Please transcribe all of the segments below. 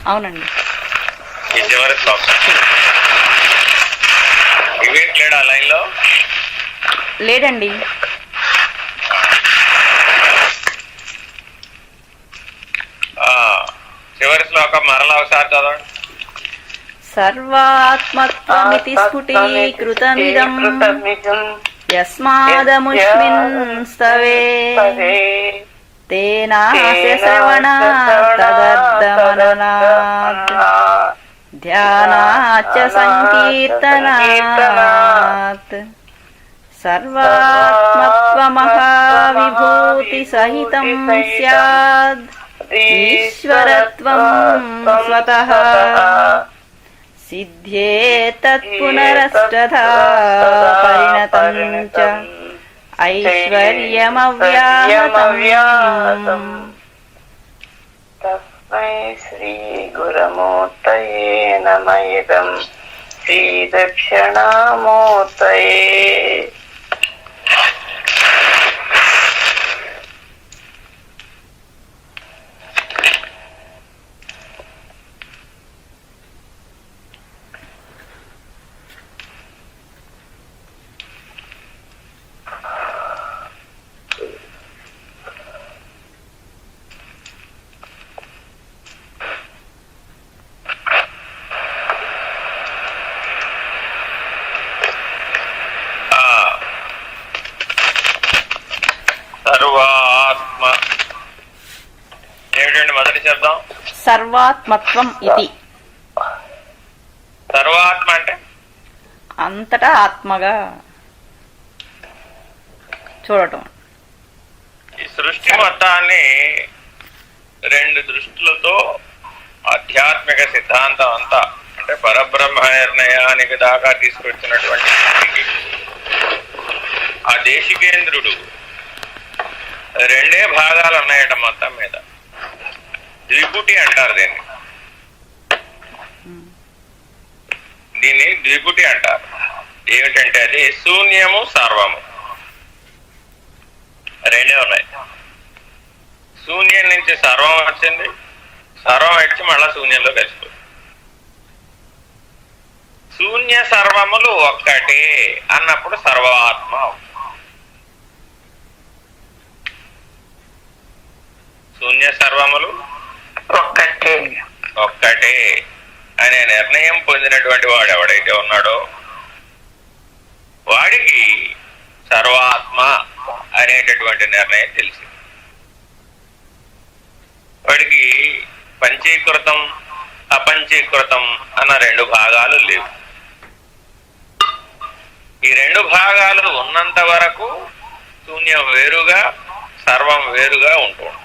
అవునండి. ఈ చివరి శ్లోకం వివేక్ లేడా లైన్ లో? లేడండి. చివరి శ్లోకం మరలా ఒకసారి చదవండి. సర్వాత్మత్వమితి స్ఫుటీకృతమిదం యస్మాదముష్మిన్ స్తవే తేనాస్య శ్రవణాత్ తదర్థమననాత్ ధ్యానాచ్చ సంకీర్తనాత్ సర్వాత్మత్వమహావిభూతి సహితం స్యాద్ ఈశ్వరత్వం స్వతః సిద్ధ్యేతత్ పునరష్టధా పరిణతం చ ఐశ్వర్యమవ్యాహతం. తస్మై శ్రీ గురమూర్తయే నమః. ఇదం శ్రీ దక్షిణామూర్తయే. సర్వాత్మ ఏమిటండి మొదటి శబ్దం? సర్వాత్మత్వం ఇది. సర్వాత్మ అంటే అంతటా ఆత్మగా చూడటం. ఈ సృష్టి మొత్తాన్ని రెండు దృష్టిలతో ఆధ్యాత్మిక సిద్ధాంతం అంతా అంటే పరబ్రహ్మ నిర్ణయానికి దాకా తీసుకొచ్చినటువంటి ఆ దేశికేంద్రుడు రెండే భాగాలు ఉన్నాయట మొత్తం మీద. ద్విపుటి అంటారు దీన్ని ద్విపుటి అంటారు. ఏమిటంటే అది శూన్యము సర్వము రెండే ఉన్నాయి. శూన్యం నుంచి సర్వం వచ్చింది, సర్వం వచ్చి మళ్ళా శూన్యంలో కలిసిపోయింది. శూన్య సర్వములు ఒక్కటే అన్నప్పుడు సర్వాత్మ. శూన్య సర్వములు ఒక్కటే అనే నిర్ణయం పొందినటువంటి వాడు ఎవడైతే ఉన్నాడో వాడికి సర్వాత్మ అనేటటువంటి నిర్ణయం తెలిసింది. వాడికి పంచీకృతం అపంచీకృతం అన్న రెండు భాగాలు లేవు. ఈ రెండు భాగాలు ఉన్నంత వరకు శూన్యం వేరుగా సర్వం వేరుగా ఉంటుంది.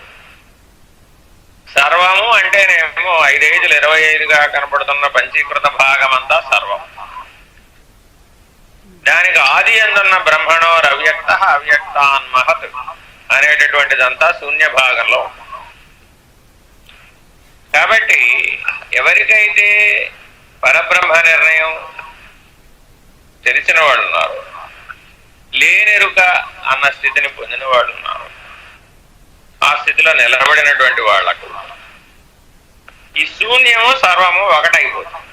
సర్వము అంటేనేమో 5 5 25గా కనపడుతున్న పంచీకృత భాగం అంతా సర్వం. దానికి ఆది అందున్న బ్రహ్మణోర్ అవ్యక్త అవ్యక్తాన్మహత్ అనేటటువంటిదంతా శూన్య భాగంలో. కాబట్టి ఎవరికైతే పరబ్రహ్మ నిర్ణయం తెలిసిన వాళ్ళు ఉన్నారు, లేనెరుక అన్న స్థితిని పొందిన వాళ్ళు ఉన్నారు, ఆ స్థితిలో నిలబడినటువంటి వాళ్లకు ఈ శూన్యము సర్వము ఒకటైపోతుంది.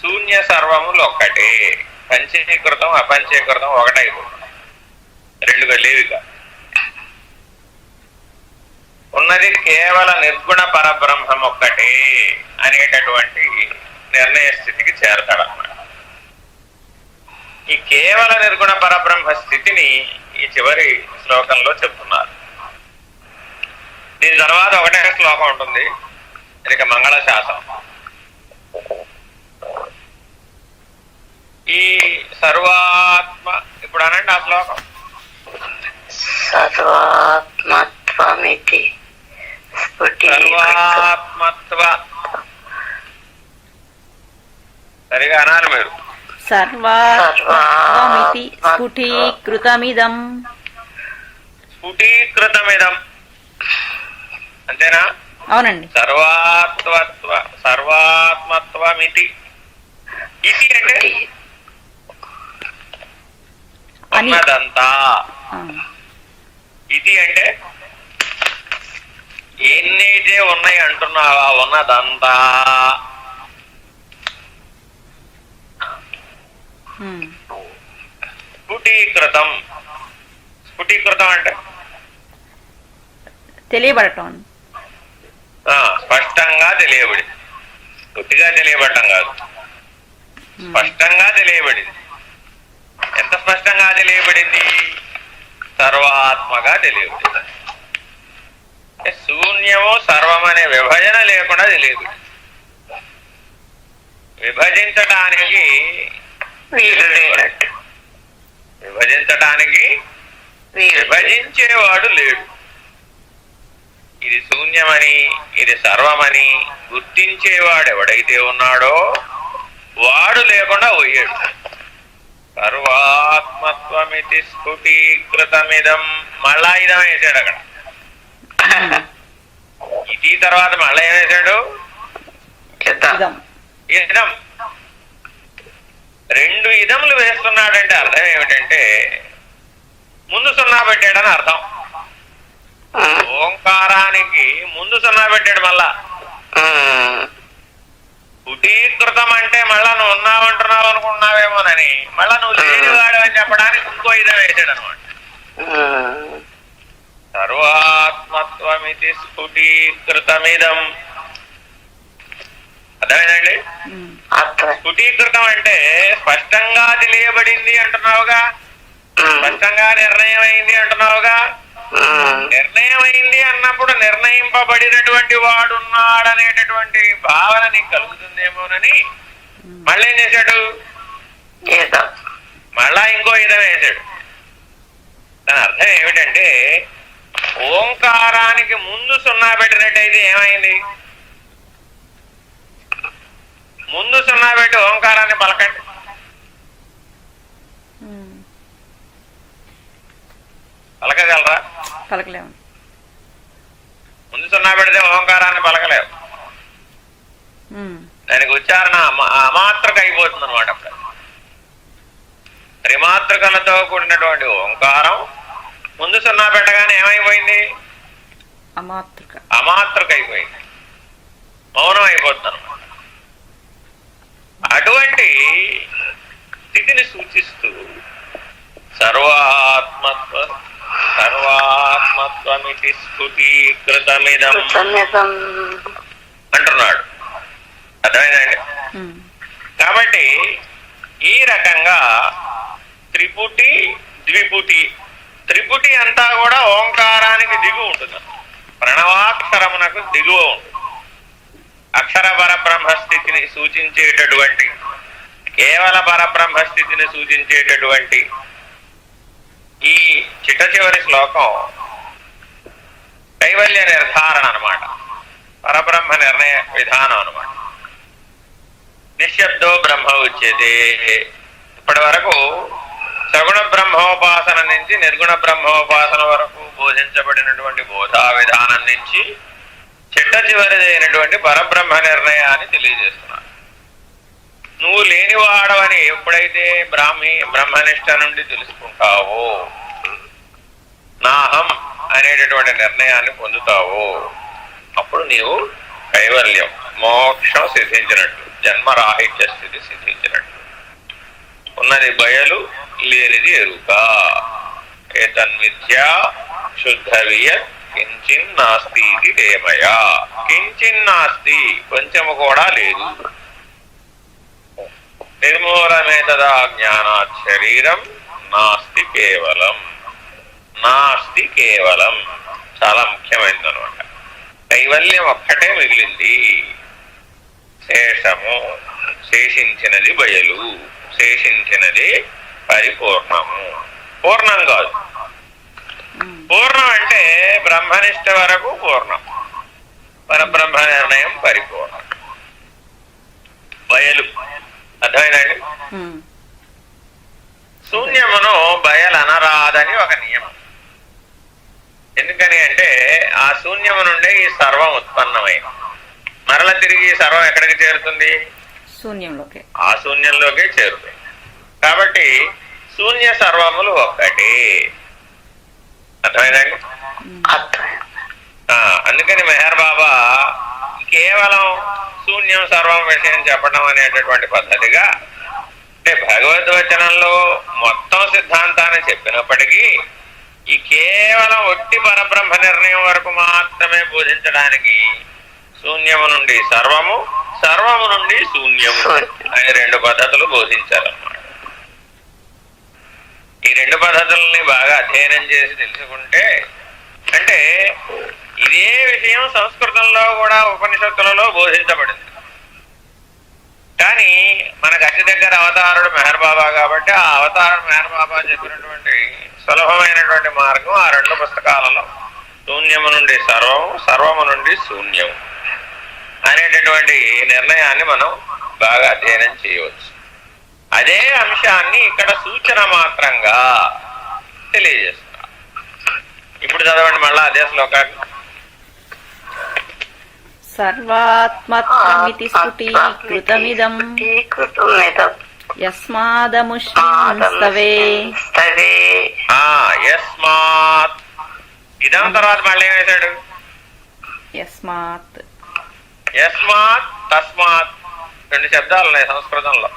శూన్య సర్వములు ఒక్కటే, పంచీకృతం అపంచీకృతం ఒకటైపోతుంది. రెండుగా లేవిగా ఉన్నది కేవల నిర్గుణ పరబ్రహ్మం ఒక్కటే అనేటటువంటి నిర్ణయ స్థితికి చేరతాడన్నమాట. ఈ కేవల నిర్గుణ పరబ్రహ్మ స్థితిని ఈ చివరి శ్లోకంలో చెప్తున్నారు. దీని తర్వాత ఒకటే శ్లోకం ఉంటుంది, ఇక మంగళశాసనం. ఈ సర్వాత్మ ఇప్పుడు అనండి ఆ శ్లోకం. సర్వాత్మత్వమితి సర్వాత్మత్వ సరిగా అనాలి మీరు. సర్వాత్మమితి స్ఫుటీకృతమిదం. స్ఫుటీకృతమిదం అంతేనా? అవునండి. సర్వాత్మత్వమితి. ఇది అంటే ఉన్నదంతా. ఇది అంటే ఎన్నైతే ఉన్నాయి అంటున్నావా ఉన్నదంతా స్ఫుటీకృతం. స్ఫుటీకృతం అంటే తెలియబడటం. స్పష్టంగా తెలియబడింది. పూర్తిగా తెలియబడటం కాదు, స్పష్టంగా తెలియబడింది. ఎంత స్పష్టంగా తెలియబడింది? సర్వాత్మగా తెలియబడింది. శూన్యము సర్వం అనే విభజన లేకుండా తెలియదు. విభజించటానికి విభజించేవాడు లేడు. ఇది శూన్యమని ఇది సర్వమని గుర్తించేవాడు ఎవడైతే ఉన్నాడో వాడు లేకుండా పోయాడు. సర్వాత్మత్వమితి స్ఫుటీకృతమిదం. మళ్ళా ఇదం వేసాడు అక్కడ. ఇది తర్వాత మళ్ళా ఏం వేశాడు? ఇదం. రెండు ఇదములు వేస్తున్నాడంటే అర్థం ఏమిటంటే ముందు సున్నా పెట్టాడని అర్థం. ఓంకారానికి ముందు సున్నా పెట్టాడు. మళ్ళా స్ఫుటీకృతం అంటే మళ్ళా నువ్వు ఉన్నావంటున్నావు అనుకున్నావేమోనని మళ్ళా నువ్వు లేనివాడు అని చెప్పడానికి ఇంకో ఇదం వేసాడు అనమాట. సర్వాత్మత్వమితి స్ఫుటీకృతమిదం. అర్థమైందండి? స్ఫుటీకృతం అంటే స్పష్టంగా తెలియబడింది అంటున్నావుగా, స్పష్టంగా నిర్ణయం అయింది అంటున్నావుగా. నిర్ణయం అయింది అన్నప్పుడు నిర్ణయింపబడినటువంటి వాడున్నాడనేటటువంటి భావన నీకు కలుగుతుందేమోనని మళ్ళీ ఏం చేశాడు? మళ్ళా ఇంకో ఇదం వేశాడు. దాని అర్థం ఏమిటంటే ఓంకారానికి ముందు సున్నా పెట్టినట్టయితే ఏమైంది? ముందు సున్నా పెట్టి ఓంకారాన్ని పలకండి. పలకగలరా? పలకలేము. ముందు సున్నా పెడితే ఓంకారాన్ని పలకలేవు. దానికి ఉచ్చారణ అమాత్రక అయిపోతుంది అనమాట. అప్పుడు త్రిమాత్రకలతో కూడినటువంటి ఓంకారం ముందు సున్నా పెట్టగానే ఏమైపోయింది? అమాత్రక అయిపోయింది, మౌనం అయిపోతుంది అనమాట. అటువంటి స్థితిని సూచిస్తూ సర్వాత్మత్వమితి స్ఫుటీకృతమిదం అంటున్నాడు. అర్థమైందండి? కాబట్టి ఈ రకంగా త్రిపుటి ద్విపుటి, త్రిపుటి అంతా కూడా ఓంకారానికి దిగువ ఉంటుంది. ప్రణవాక్షరమునకు దిగువ ఉంటుంది. అక్షర పరబ్రహ్మస్థితిని సూచించేటటువంటి, కేవల పరబ్రహ్మస్థితిని సూచించేటటువంటి ఈ చిట్ట చివరి శ్లోకం కైవల్య నిర్ధారణ అనమాట. పరబ్రహ్మ నిర్ణయ విధానం అనమాట. నిశ్శబ్దో బ్రహ్మ ఉచ్యతే. ఇప్పటి వరకు సగుణ బ్రహ్మోపాసన నుంచి నిర్గుణ బ్రహ్మోపాసన వరకు బోధించబడినటువంటి బోధా విధానం నుంచి చిట్ట చివరిదైనటువంటి పరబ్రహ్మ నిర్ణయాన్ని తెలియజేస్తున్నాడు. నువ్వు లేనివాడవని ఎప్పుడైతే బ్రహ్మనిష్ట నుండి తెలుసుకుంటావో, నాహం అనేటటువంటి నిర్ణయాన్ని పొందుతావో, అప్పుడు నీవు కైవల్యం, మోక్షం సిద్ధించినట్టు, జన్మరాహిత్య స్థితి సిద్ధించినట్టు. ఉన్నది బయలు, లేనిది ఎరుక. ఏతన్విద్యా శుద్ధవియత్ కించిన్నాస్తి ఇది దేమయ. కించిన్నాస్తి, కొంచెము కూడా లేదు. నిర్మూలమేతదా జ్ఞానాత్ శరీరం నాస్తి కేవలం. నాస్తి కేవలం చాలా ముఖ్యమైనది అనమాట. కైవల్యం ఒక్కటే మిగిలింది. శేషము, శేషించినది బయలు, శేషించినది పరిపూర్ణము. పూర్ణం కాదు. పూర్ణం అంటే బ్రహ్మనిష్ట వరకు పూర్ణం, పరబ్రహ్మ నిర్ణయం పరిపూర్ణం. బయలు అర్థమైందండి? శూన్యమును బయలనరాదని ఒక నియమం. ఎందుకని అంటే ఆ శూన్యము నుండే ఈ సర్వం ఉత్పన్నమైంది. మరల తిరిగి ఈ సర్వం ఎక్కడికి చేరుతుంది? శూన్యంలోకి. ఆ శూన్యంలోకే చేరుతుంది. కాబట్టి శూన్య సర్వములు ఒక్కటే. అర్థమైందండి? అందుకని మెహర్ బాబా కేవలం శూన్యం సర్వం విషయం చెప్పడం అనేటటువంటి పద్ధతిగా, అంటే భగవద్వచనంలో మొత్తం సిద్ధాంతాన్ని చెప్పినప్పటికీ ఈ కేవలం ఒట్టి పరబ్రహ్మ నిర్ణయం వరకు మాత్రమే బోధించడానికి శూన్యము నుండి సర్వము, సర్వము నుండి శూన్యము అనే 2 పద్ధతులు బోధించారన్నమాట. ఈ 2 పద్ధతుల్ని బాగా అధ్యయనం చేసి తెలుసుకుంటే, అంటే ఇదే విషయం సంస్కృతంలో కూడా ఉపనిషత్తులలో బోధించబడింది. కానీ మనకు అతి దగ్గర అవతారుడు మెహర్ బాబా కాబట్టి ఆ అవతారుడు మెహర్ బాబా చెప్పినటువంటి సులభమైనటువంటి మార్గం ఆ 2 పుస్తకాలలో శూన్యము నుండి సర్వము, సర్వము నుండి శూన్యము అనేటటువంటి నిర్ణయాన్ని మనం బాగా అధ్యయనం చేయవచ్చు. అదే అంశాన్ని ఇక్కడ సూచన మాత్రంగా తెలియజేస్తున్నారు. ఇప్పుడు చదవండి మళ్ళా అదే శ్లోకాన్ని. సర్వాత్మత్వమితి స్ఫుటీకృతమిదం యస్మాదముష్మింస్తవే. యస్మాత్ ఇదం తర్వాత మళ్ళీ ఏం వేశాడు? యస్మాత్. యస్మాత్ తస్మాత్ 2 శబ్దాలు ఉన్నాయి సంస్కృతంలో.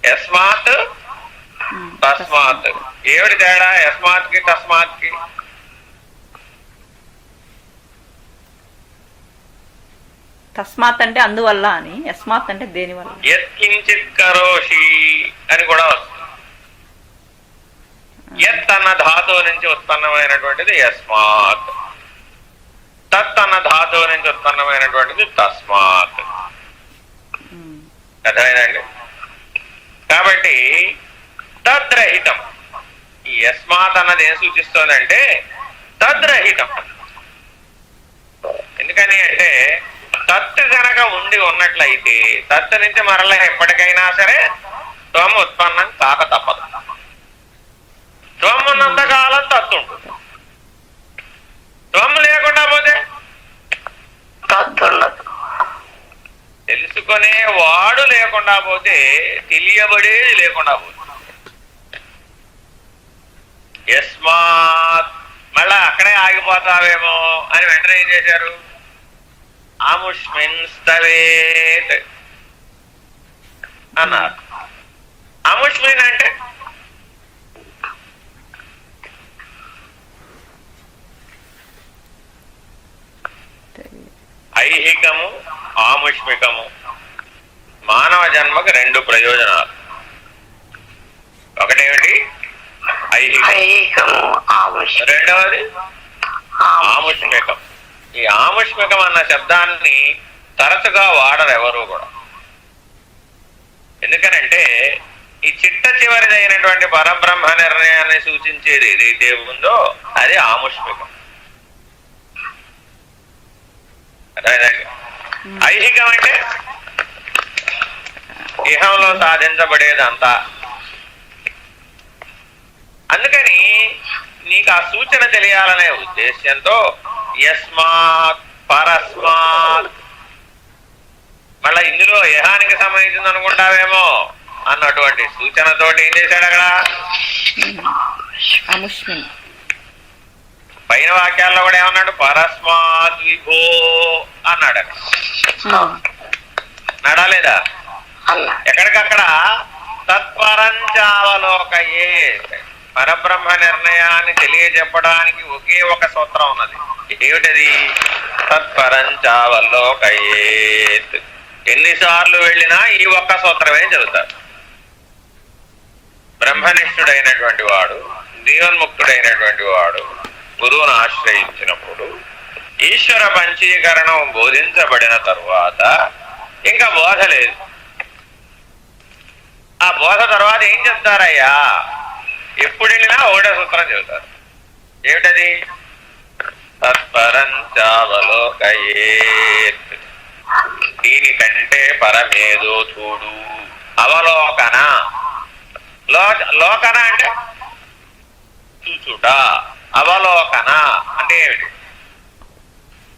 యస్మాత్ తస్మాత్. ఏమిటి తేడా యస్మాత్ కి తస్మాత్ కి? తస్మాత్ అంటే అందువల్ల అని, యస్మాత్ అంటే దేనివల్ల. యత్కించిత్ కరోషి అని కూడా వస్తుంది. యత్ అన్న ధాతువు నుంచి ఉత్పన్నమైనటువంటిది యస్మాత్, తత్ అన్న ధాతువు నుంచి ఉత్పన్నమైనటువంటిది తస్మాత్. అర్థమైందండి? కాబట్టి తద్రహితం. ఈ యస్మాత్ అన్నది ఏం సూచిస్తోందంటే తద్రహితం. ఎందుకని అంటే తత్ కనుక ఉండి ఉన్నట్లయితే తత్ నుంచి మరలా ఎప్పటికైనా సరే త్వం ఉత్పన్నం కాక తప్పదు. త్వం ఉన్నంత కాలం తత్ ఉంటుంది. త్వం లేకుండా పోతే తెలుసుకునే వాడు లేకుండా పోతే తెలియబడేది లేకుండా పోతుంది. యస్మాత్ మళ్ళా అక్కడే ఆగిపోతావేమో అని వెంటనే ఏం చేశారు? అముష్మిన్ స్తవేత్ అన్నారు. అముష్మిన్ అంటే ఐహికము, ఆముష్మికము. మానవ జన్మకు 2 ప్రయోజనాలు. ఒకటేమిటి? ఐహికము. రెండవది ఆముష్మికం. ఈ ఆముష్మికం అన్న శబ్దాన్ని తరచుగా వాడరు ఎవరు కూడా. ఎందుకనంటే ఈ చిట్ట చివరిదైనటువంటి పరబ్రహ్మ నిర్ణయాన్ని సూచించేది ఏదైతే ఉందో అది ఆముష్మికం. అర్థమైందండి? ఐహికం అంటే ఇహంలో సాధించబడేదంతా. అందుకని నీకు ఆ సూచన తెలియాలనే ఉద్దేశ్యంతో యస్మాత్ పరస్మాత్, మళ్ళా ఇందులో యహానికి సంబంధించింది అనుకుంటావేమో అన్నటువంటి సూచనతోటి ఏం చేశాడు అక్కడ? పైన వాక్యాల్లో కూడా ఏమన్నాడు? పరస్మాత్ విభో అన్నాడు. అన్నాడా లేదా? ఎక్కడికక్కడ తత్పరంచావలోకయే. పరబ్రహ్మ నిర్ణయాన్ని తెలియజెప్పడానికి ఒకే ఒక సూత్రం ఉన్నది. ఏమిటది? తత్పరంచావలోకయేత్. ఎన్నిసార్లు వెళ్ళినా ఈ ఒక్క సూత్రమే చెబుతారు. బ్రహ్మనిష్ఠుడైనటువంటి వాడు, జీవన్ముక్తుడైనటువంటి వాడు గురువును ఆశ్రయించినప్పుడు ఈశ్వర పంచీకరణం బోధించబడిన తరువాత ఇంకా బోధ లేదు. ఆ బోధ తర్వాత ఏం చెప్తారయ్యా? ఎప్పుడు వెళ్ళినా ఒకటే సూత్రం చెబుతారు. ఏమిటది? తత్పరంచావలోకయేత్. దీనికంటే పరమేదో చూడు. అవలోకన. లోకన అంటే చూచుట. అవలోకన అంటే ఏమిటి?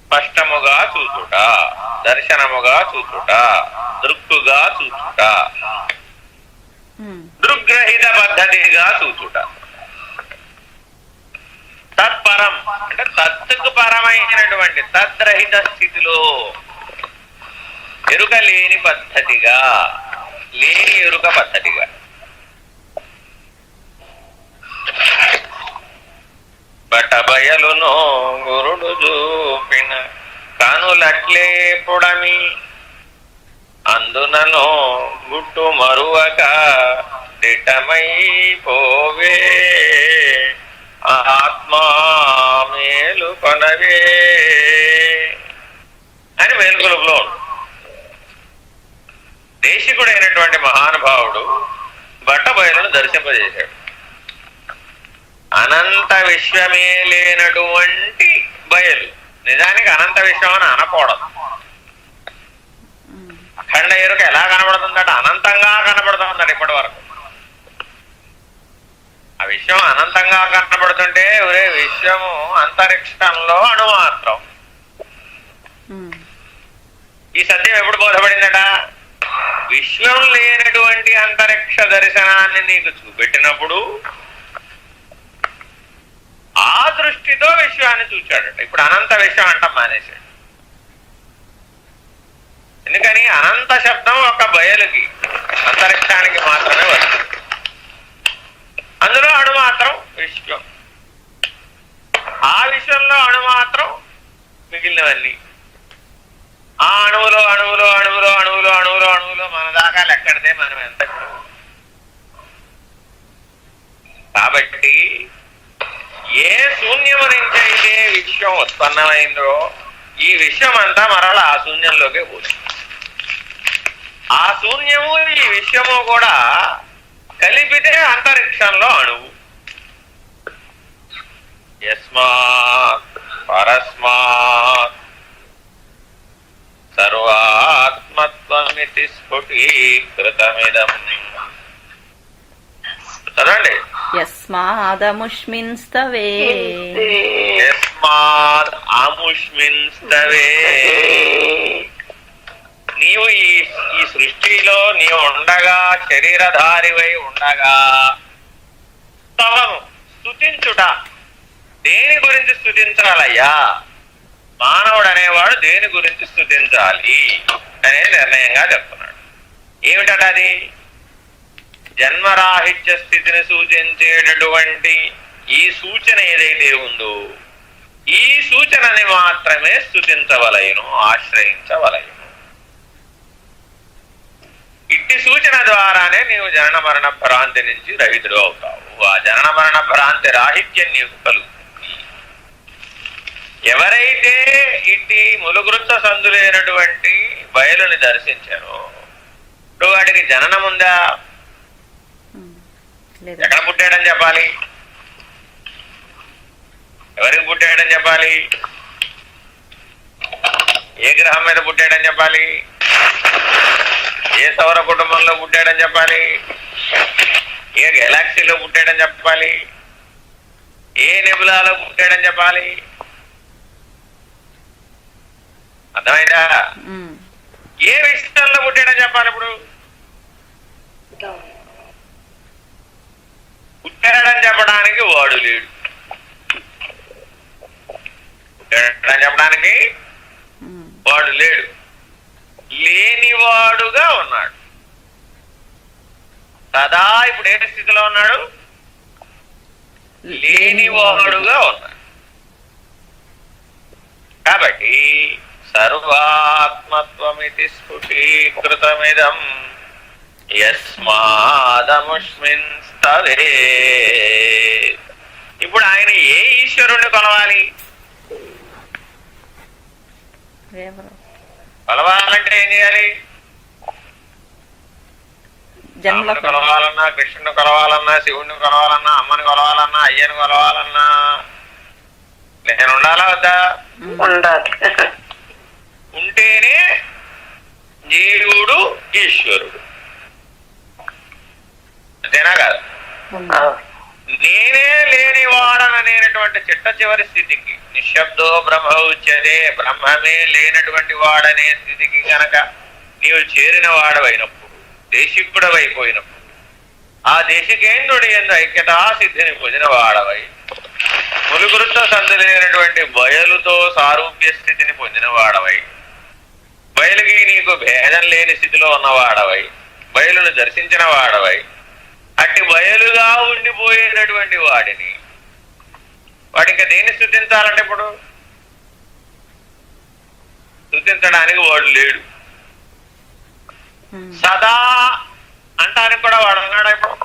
స్పష్టముగా చూచుట, దర్శనముగా చూచుట, దృక్కుగా చూచుట, దృగ్రహిత పద్ధతిగా చూచుట. తత్పరం అంటే తత్తుకు పరమైనటువంటి తద్రహిత స్థితిలో ఎరుక లేని పద్ధతిగా, లేని ఎరుక పద్ధతిగా. బటబయలునో గురుడు చూపిన కనులట్లే పుడమి అందుననో గుట్టు మరువక దిటమైపోవే ఆత్మా మేలు కొనవే అని మేలుకొలుపులో ఉంది. దేశికుడైనటువంటి మహానుభావుడు బట్టబయలును దర్శింపజేశాడు. అనంత విశ్వమే లేనటువంటి బయలు, నిజానికి అనంత విశ్వం అని అనకూడదు. అఖండ ఎరుక ఎలా కనబడుతుందట? అనంతంగా కనబడుతుందట. ఇప్పటి వరకు ఆ విశ్వం అనంతంగా కనబడుతుంటే ఒరే విశ్వము అంతరిక్షంలో అణుమాత్రం. ఈ సత్యం ఎప్పుడు బోధపడిందట? విశ్వం లేనటువంటి అంతరిక్ష దర్శనాన్ని నీకు చూపెట్టినప్పుడు ఆ దృష్టితో విశ్వాన్ని చూచాడట. ఇప్పుడు అనంత విశ్వం అంటాం మానేశాడు. ఎందుకని? అనంత శబ్దం ఒక బయలుకి, అంతరిక్షానికి మాత్రమే వస్తుంది. అందులో అణు మాత్రం విశ్వం, ఆ విశ్వంలో అణు మాత్రం మిగిలినవన్నీ. ఆ అణువులో అణువులో అణువులో అణువులో అణువులో అణువులో మన దాకా లెక్కడితే మనం ఎంత. కాబట్టి ఏ శూన్యము నుంచి అయితే విశ్వం ఉత్పన్నమైందో ఈ విశ్వం అంతా మరలా ఆ శూన్యంలోకే పోతుంది. ఆ శూన్యము ఈ విశ్వము కూడా కలిపితే అంతరిక్షంలో అణువు. యస్మాత్ పరస్మాత్ సర్వాత్మత్వమితి స్ఫుటీకృతమిదం. చదవండి. యస్మాదముష్మిన్ స్తవే, యస్మాద్ అముష్మిన్ స్తవే. నీవు ఈ సృష్టిలో నీవు ఉండగా, శరీరధారివై ఉండగా, స్తవము స్తుతించుట. దేని గురించి స్తుతించాలయ్యా? మానవుడు అనేవాడు దేని గురించి స్తుతించాలి అనే నిర్ణయంగా చెప్తున్నాడు. ఏమిటట అది? జన్మరాహిత్య స్థితిని సూచించేటటువంటి ఈ సూచన ఏదైతే ఉందో ఈ సూచనని మాత్రమే స్తుతించవలయను, ఆశ్రయించవలయను. ఇట్టి సూచన ద్వారానే నీవు జనన మరణ భ్రాంతి నుంచి రహితుడు అవుతావు. ఆ జనన మరణ భ్రాంతి రాహిత్యం నీకు కలుగుతుంది. ఎవరైతే ఇట్టి ములుగురుత్త సందులైనటువంటి బయలుని దర్శించారో ఇప్పుడు వాడికి జననం ఉందా? ఎక్కడ పుట్టాడని చెప్పాలి? ఎవరికి పుట్టాడని చెప్పాలి? ఏ గ్రహం మీద పుట్టాడని చెప్పాలి? ఏ సౌర కుటుంబంలో పుట్టాడని చెప్పాలి? ఏ గెలాక్సీలో పుట్టాడని చెప్పాలి? ఏ నెబులాలో పుట్టాడని చెప్పాలి? అర్థమైందా? ఏ విషయంలో పుట్టాడని చెప్పాలి? ఇప్పుడు పుట్టాడని చెప్పడానికి వాడు లేడు, పుట్టాడని చెప్పడానికి వాడు లేడు, లేనివాడుగా ఉన్నాడు. సదా ఇప్పుడు ఏ స్థితిలో ఉన్నాడు? లేనివాడుగా ఉన్నాడు. కాబట్టి సర్వాత్మత్వమితి స్ఫుటీకృతమిదం యస్మాదముష్మిన్ స్తవే. ఇప్పుడు ఆయన ఏ ఈశ్వరుణ్ణి కొలవాలి? కొలవాలంటే ఏం చేయాలి? రాముని కొలవాలన్నా, కృష్ణుని కొలవాలన్నా, శివుణ్ణి కొలవాలన్నా, అమ్మని కొలవాలన్నా, అయ్యని కొలవాలన్నా నేను ఉండాలా వద్దా? ఉండాలి. ఉంటేనే జీవుడు ఈశ్వరుడు. అంతేనా కాదు? నేనే లేనివాడననేటువంటి చిట్ట చివరి స్థితికి, నిశ్శబ్దో బ్రహ్మ ఉచ్యతే, బ్రహ్మమే లేనటువంటి వాడనే స్థితికి కనుక నీవు చేరిన వాడవైనప్పుడు, దేశికుడవైపోయినప్పుడు, ఆ దేశికేంద్రుడి యందు ఐక్యతా సిద్ధిని పొందిన వాడవై ములుగురుతో సంధి లేనటువంటి బయలుతో సారూప్య స్థితిని పొందిన వాడవై, బయలుకి నీకు భేదం లేని స్థితిలో ఉన్నవాడవై, బయలును దర్శించిన వాడవై, అట్టి బయలుగా ఉండిపోయేటటువంటి వాడిని వాడికి దేన్ని స్తుతించాలంటే ఇప్పుడు స్తుతించడానికి వాడు లేడు. సదా అంటానికి కూడా వాడు అన్నాడు. ఇప్పుడు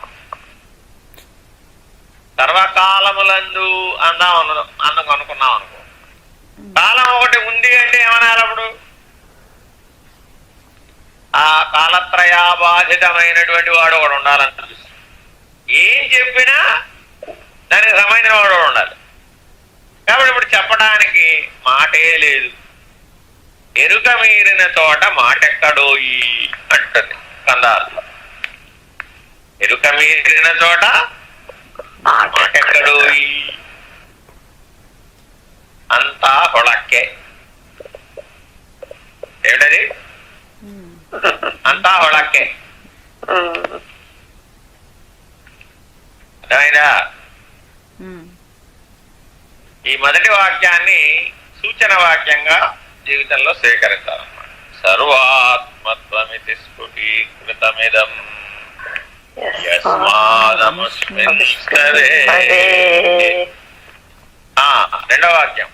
సర్వకాలములందు అందాం అందం అనుకున్నాం అనుకో, కాలం ఒకటి ఉంది అంటే ఏమనాలి అప్పుడు? ఆ కాలత్రయాబాధితమైనటువంటి వాడు ఒకడు ఉండాలంట. ఏం చెప్పినా దానికి సంబంధించిన వాడు ఉండాలి. కాబట్టి ఇప్పుడు చెప్పడానికి మాటే లేదు. ఎరుక మీరిన చోట మాటెక్కడోయి అంటుంది కందార్థం. ఎరుక మీరిన చోట మాటెక్కడోయి, అంతా హొళక్కే. ఏమిటది? అంతా హొళక్కే. అర్థమైందా? ఈ మొదటి వాక్యాన్ని సూచన వాక్యంగా జీవితంలో స్వీకరించాలన్నమాట. సర్వాత్మత్వమితి స్ఫుటీకృతమిదం యస్మాదముష్మింస్తదే. రెండో వాక్యం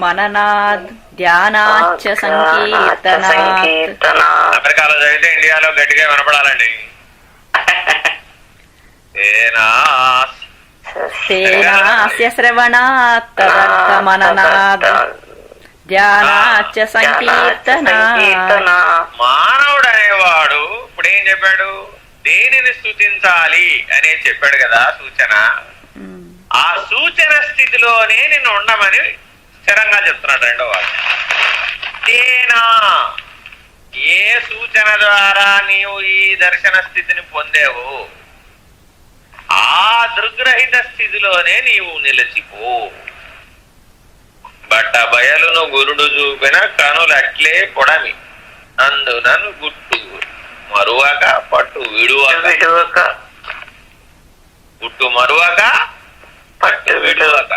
మననాద్ ధ్యానాచ్చ సంకీర్తనాత్. అమెరికాలో చదివితే ఇండియాలో గట్టిగా వినపడాలండి. తేనాస్య శ్రవణాత్ తదర్థ మననాద్ ధ్యానాచ్చ సంకీర్తనాత్. మానవుడు అనేవాడు ఇప్పుడు ఏం చెప్పాడు? దేనిని స్తుతించాలి అనే చెప్పాడు కదా సూచన. ఆ సూచన స్థితిలోనే నిన్ను ఉండమని స్థిరంగా చెప్తున్నాడు రెండో వాక్యం. తేనా, ఏ సూచన ద్వారా నీవు ఈ దర్శన స్థితిని పొందేవో ఆ దృగ్రహిత స్థితిలోనే నీవు నిలిచిపో. బట్ట బయలును గురుడు చూపిన కనులట్లే పొడమి, అందునను గుట్టు మరువక పట్టు విడువక, గుట్టు మరువక పట్టు విడువక,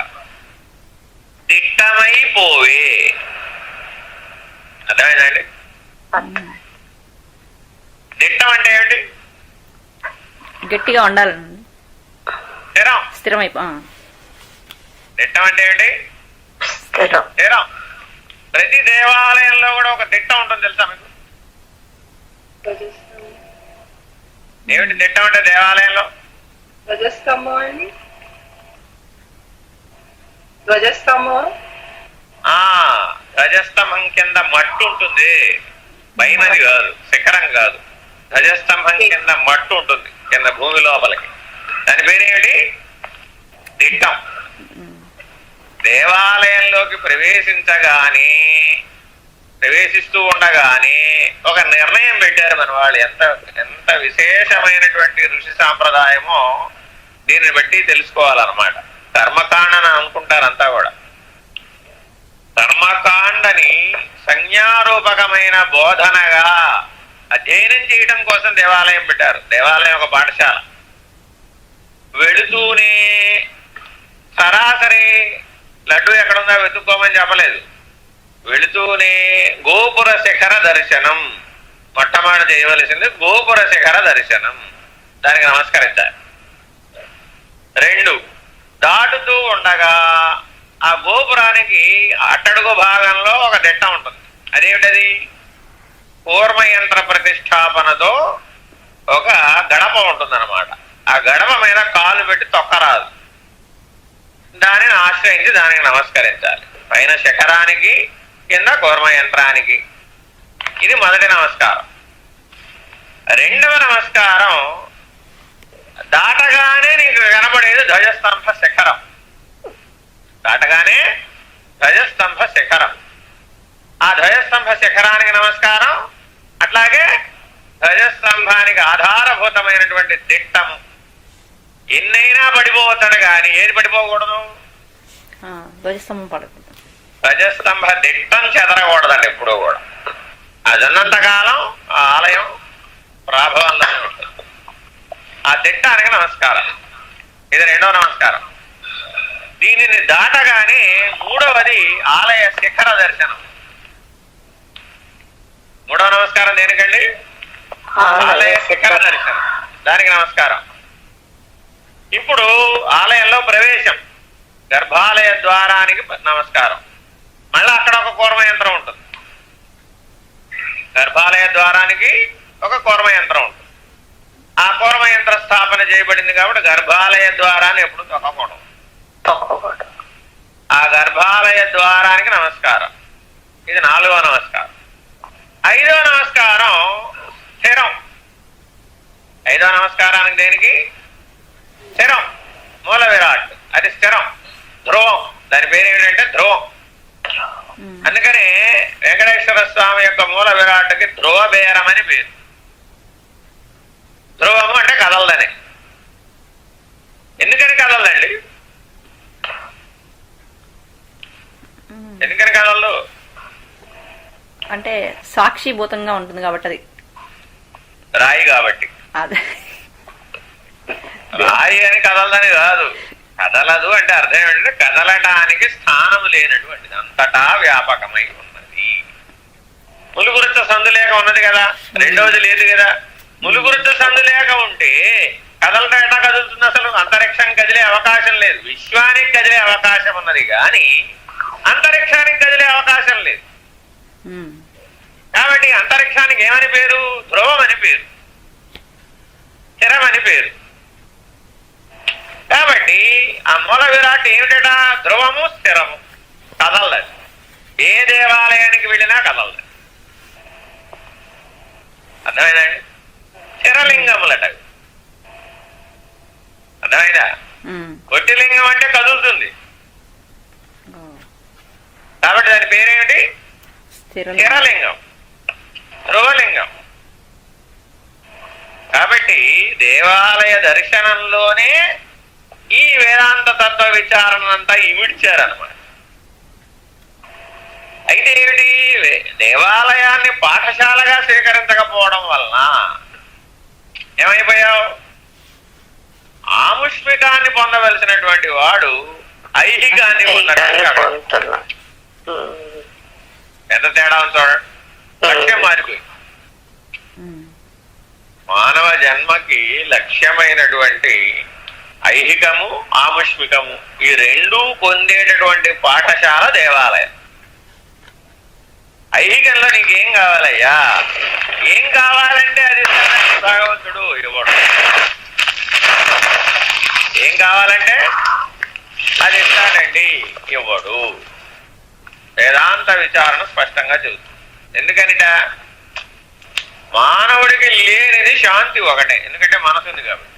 దిట్టమైపోవే. అర్థమైందండి? దిట్టం అంటే ఏమిటి? గట్టిగా ఉండాలండి, స్థిరమైపో. దిట్టం అంటే ఏమిటి? స్థిరం. ప్రతి దేవాలయంలో కూడా ఒక దిట్టం ఉంటుంది, తెలుసా మీకు? ఏమిటి దిట్టం అంటే దేవాలయంలో? ధ్వజస్తంభం కింద మట్టు ఉంటుంది, పైనది కాదు, శిఖరం కాదు. ధ్వజస్తంభం కింద మట్టు ఉంటుంది, కింద భూమి లోపలికి. దాని పేరేమిటి? దిట్టం. దేవాలయంలోకి ప్రవేశిస్తూ ఉండగానే ఒక నిర్ణయం పెట్టారు మన వాళ్ళు. ఎంత విశేషమైనటువంటి ఋషి సాంప్రదాయమో దీనిని బట్టి తెలుసుకోవాలన్నమాట. కర్మకాండని అనుకుంటారంతా కూడా. కర్మకాండని సంజ్ఞారూపకమైన బోధనగా అధ్యయనం చేయడం కోసం దేవాలయం పెట్టారు. దేవాలయం ఒక పాఠశాల. వెళుతూనే సరాసరి లడ్డు ఎక్కడుందా వెతుక్కోమని చెప్పలేదు. వెళుతూనే గోపుర శిఖర దర్శనం మొట్టమొదటి చేయవలసింది. గోపుర శిఖర దర్శనం, దానికి నమస్కరించాలి. 2, దాటుతూ ఉండగా ఆ గోపురానికి అట్టడుగు భాగంలో ఒక దిట్ట ఉంటుంది. అదేమిటది? కూర్మయంత్ర ప్రతిష్టాపనతో ఒక గడప ఉంటుందన్నమాట. ఆ గడప మీద కాలు పెట్టి తొక్కరాదు. దానిని ఆశ్రయించి దానికి నమస్కరించాలి. పైన శిఖరానికి, కింద కూర్మయంత్రానికి. ఇది మొదటి నమస్కారం. రెండవ నమస్కారం దాటగానే నీకు కనబడేది ధ్వజస్తంభ శిఖరం. దాటగానే ధ్వజస్తంభ శిఖరం. ఆ ధ్వజస్తంభ శిఖరానికి నమస్కారం. అట్లాగే ధ్వజస్తంభానికి ఆధారభూతమైనటువంటి దిట్టము. ఎన్నైనా పడిపోతాడు కానీ ఏది పడిపోకూడదు? ధ్వజస్తంభం పడకూడదు. ధ్వజస్తంభ దిట్టం చెదరకూడదండి ఎప్పుడూ కూడా. అది ఉన్నంతకాలం ఆ ఆలయం ప్రాభవంలో ఉంటుంది. ఆ తిట్టానికి నమస్కారం. ఇది రెండవ నమస్కారం. దీనిని దాటగానే మూడవది ఆలయ శిఖర దర్శనం. మూడవ నమస్కారం దేనికండి? ఆలయ శిఖర దర్శనం, దానికి నమస్కారం. ఇప్పుడు ఆలయంలో ప్రవేశం, గర్భాలయ ద్వారానికి నమస్కారం. మళ్ళీ అక్కడ ఒక కూర్మ యంత్రం ఉంటుంది. గర్భాలయ ద్వారానికి ఒక కూర్మ యంత్రం ఉంటుంది. ఆ కూర్మ యంత్ర స్థాపన చేయబడింది కాబట్టి గర్భాలయ ద్వారాన్ని ఎప్పుడు తొక్కకూడదు. ఆ గర్భాలయ ద్వారానికి నమస్కారం. ఇది నాలుగవ నమస్కారం. ఐదవ నమస్కారం స్థిరం. ఐదవ నమస్కారానికి దేనికి? స్థిరం, మూల విరాట్, అది స్థిరం, ధ్రువం. దాని పేరు ఏమిటంటే ధ్రువం. అందుకని వెంకటేశ్వర స్వామి యొక్క మూల విరాట్కి ధ్రువ బేరం అని పేరు. ధ్రువము అంటే కదలదని. ఎందుకని కదలదండి? ఎందుకని కదలదు? అంటే సాక్షిభూతంగా ఉంటుంది కాబట్టి. అది రాయి కాబట్టి. అదే రాయి అని కదలదని కాదు. కదలదు అంటే అర్థం ఏంటంటే కదలటానికి స్థానం లేనటువంటిది, అంతటా వ్యాపకమై ఉన్నది. ములుగురుచ్చ సందులేక ఉన్నది కదా, రెండవది లేదు కదా. ములుగురుచ్చ సందులేక ఉంటే కదలటం ఎట్లా కదులుతుంది? అసలు అంతరిక్షం కదిలే అవకాశం లేదు. విశ్వానికి కదిలే అవకాశం ఉన్నది కానీ అంతరిక్షానికి కదిలే అవకాశం లేదు. కాబట్టి అంతరిక్షానికి ఏమని పేరు? ధ్రువం అని పేరు, స్థిరం అని పేరు. కాబట్టి ఆ మూల విరాట్ ఏమిటట? ధ్రువము, స్థిరము, కదలదు. ఏ దేవాలయానికి వెళ్ళినా కదలదు. అర్థమైందండి? స్థిరలింగములట. అర్థమైందా? కొట్టిలింగం అంటే కదులుతుంది కాబట్టి దాని పేరేమిటి? స్థిరలింగం, ధ్రువలింగం. కాబట్టి దేవాలయ దర్శనంలోనే ఈ వేదాంత తత్వ విచారణంతా ఇమిడ్చారనమాట. అయితే ఏమిటి? దేవాలయాన్ని పాఠశాలగా స్వీకరించకపోవడం వలన ఏమైపోయావు? ఆముష్మికాన్ని పొందవలసినటువంటి వాడు ఐహికాన్ని పొందడం. ఎంత తేడా ఉంది చూడండి. లక్ష్యం మారిపోయి మానవ జన్మకి లక్ష్యమైనటువంటి ఐహికము, ఆముష్మికము, ఈ రెండూ పొందేటటువంటి పాఠశాల దేవాలయం. ఐహికంలో నీకేం కావాలయ్యా? ఏం కావాలంటే అది భగవంతుడు ఇవ్వడు. ఏం కావాలంటే అది ఇస్తాడండి, ఇవ్వడు. వేదాంత విచారణ స్పష్టంగా చెబుతుంది. ఎందుకనిట? మానవుడికి లేనిది శాంతి ఒకటే. ఎందుకంటే మనసు ఉంది కాబట్టి.